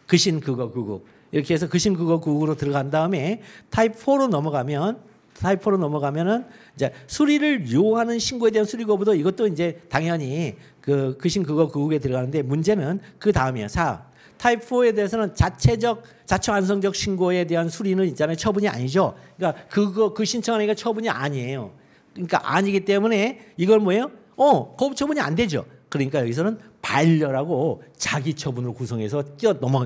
그신 그거 구국. 이렇게 해서 그신 그거 구국으로 들어간 다음에 타입 4로 넘어가면은 이제 수리를 요하는 신고에 대한 수리 거부도 이것도 이제 당연히 그신 그거 구국에 들어가는데 문제는 그 다음이에요. 4. 타입 4에 대해서는 자체 완성적 신고에 대한 수리는 있잖아요. 처분이 아니죠. 그러니까 그 신청하는 게 처분이 아니에요. 그러니까 아니기 때문에 이걸 뭐예요? 거부 처분이 안 되죠. 그러니까 여기서는 반려라고 자기 처분을 구성해서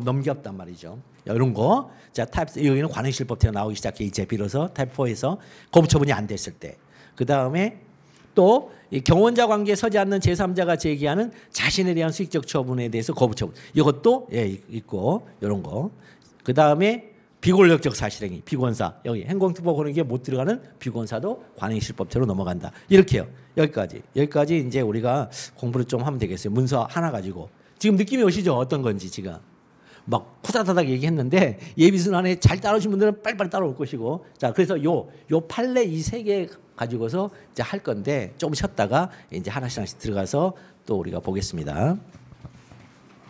넘겼단 말이죠. 이런 거. 자, 타입 여기는 관행실법태가 나오기 시작해 이제 비로소 타입 4에서 거부 처분이 안 됐을 때. 그다음에 또 경원자 관계에 서지 않는 제3자가 제기하는 자신에 대한 수익적 처분에 대해서 거부 처분. 이것도 있고 이런 거. 그다음에 비권력적 사실행위, 비권사. 여기 행공특보 그런 게 못 들어가는 비권사도 관행실법태로 넘어간다. 이렇게요. 여기까지 이제 우리가 공부를 좀 하면 되겠어요. 문서 하나 가지고. 지금 느낌이 오시죠? 어떤 건지 지금. 막 후다다닥 얘기했는데 예비순환에 잘 따라오신 분들은 빨리빨리 따라올 것이고. 자, 그래서 요 판례 이 3개 가지고서 이제 할 건데 조금 쉬었다가 이제 하나씩 들어가서 또 우리가 보겠습니다.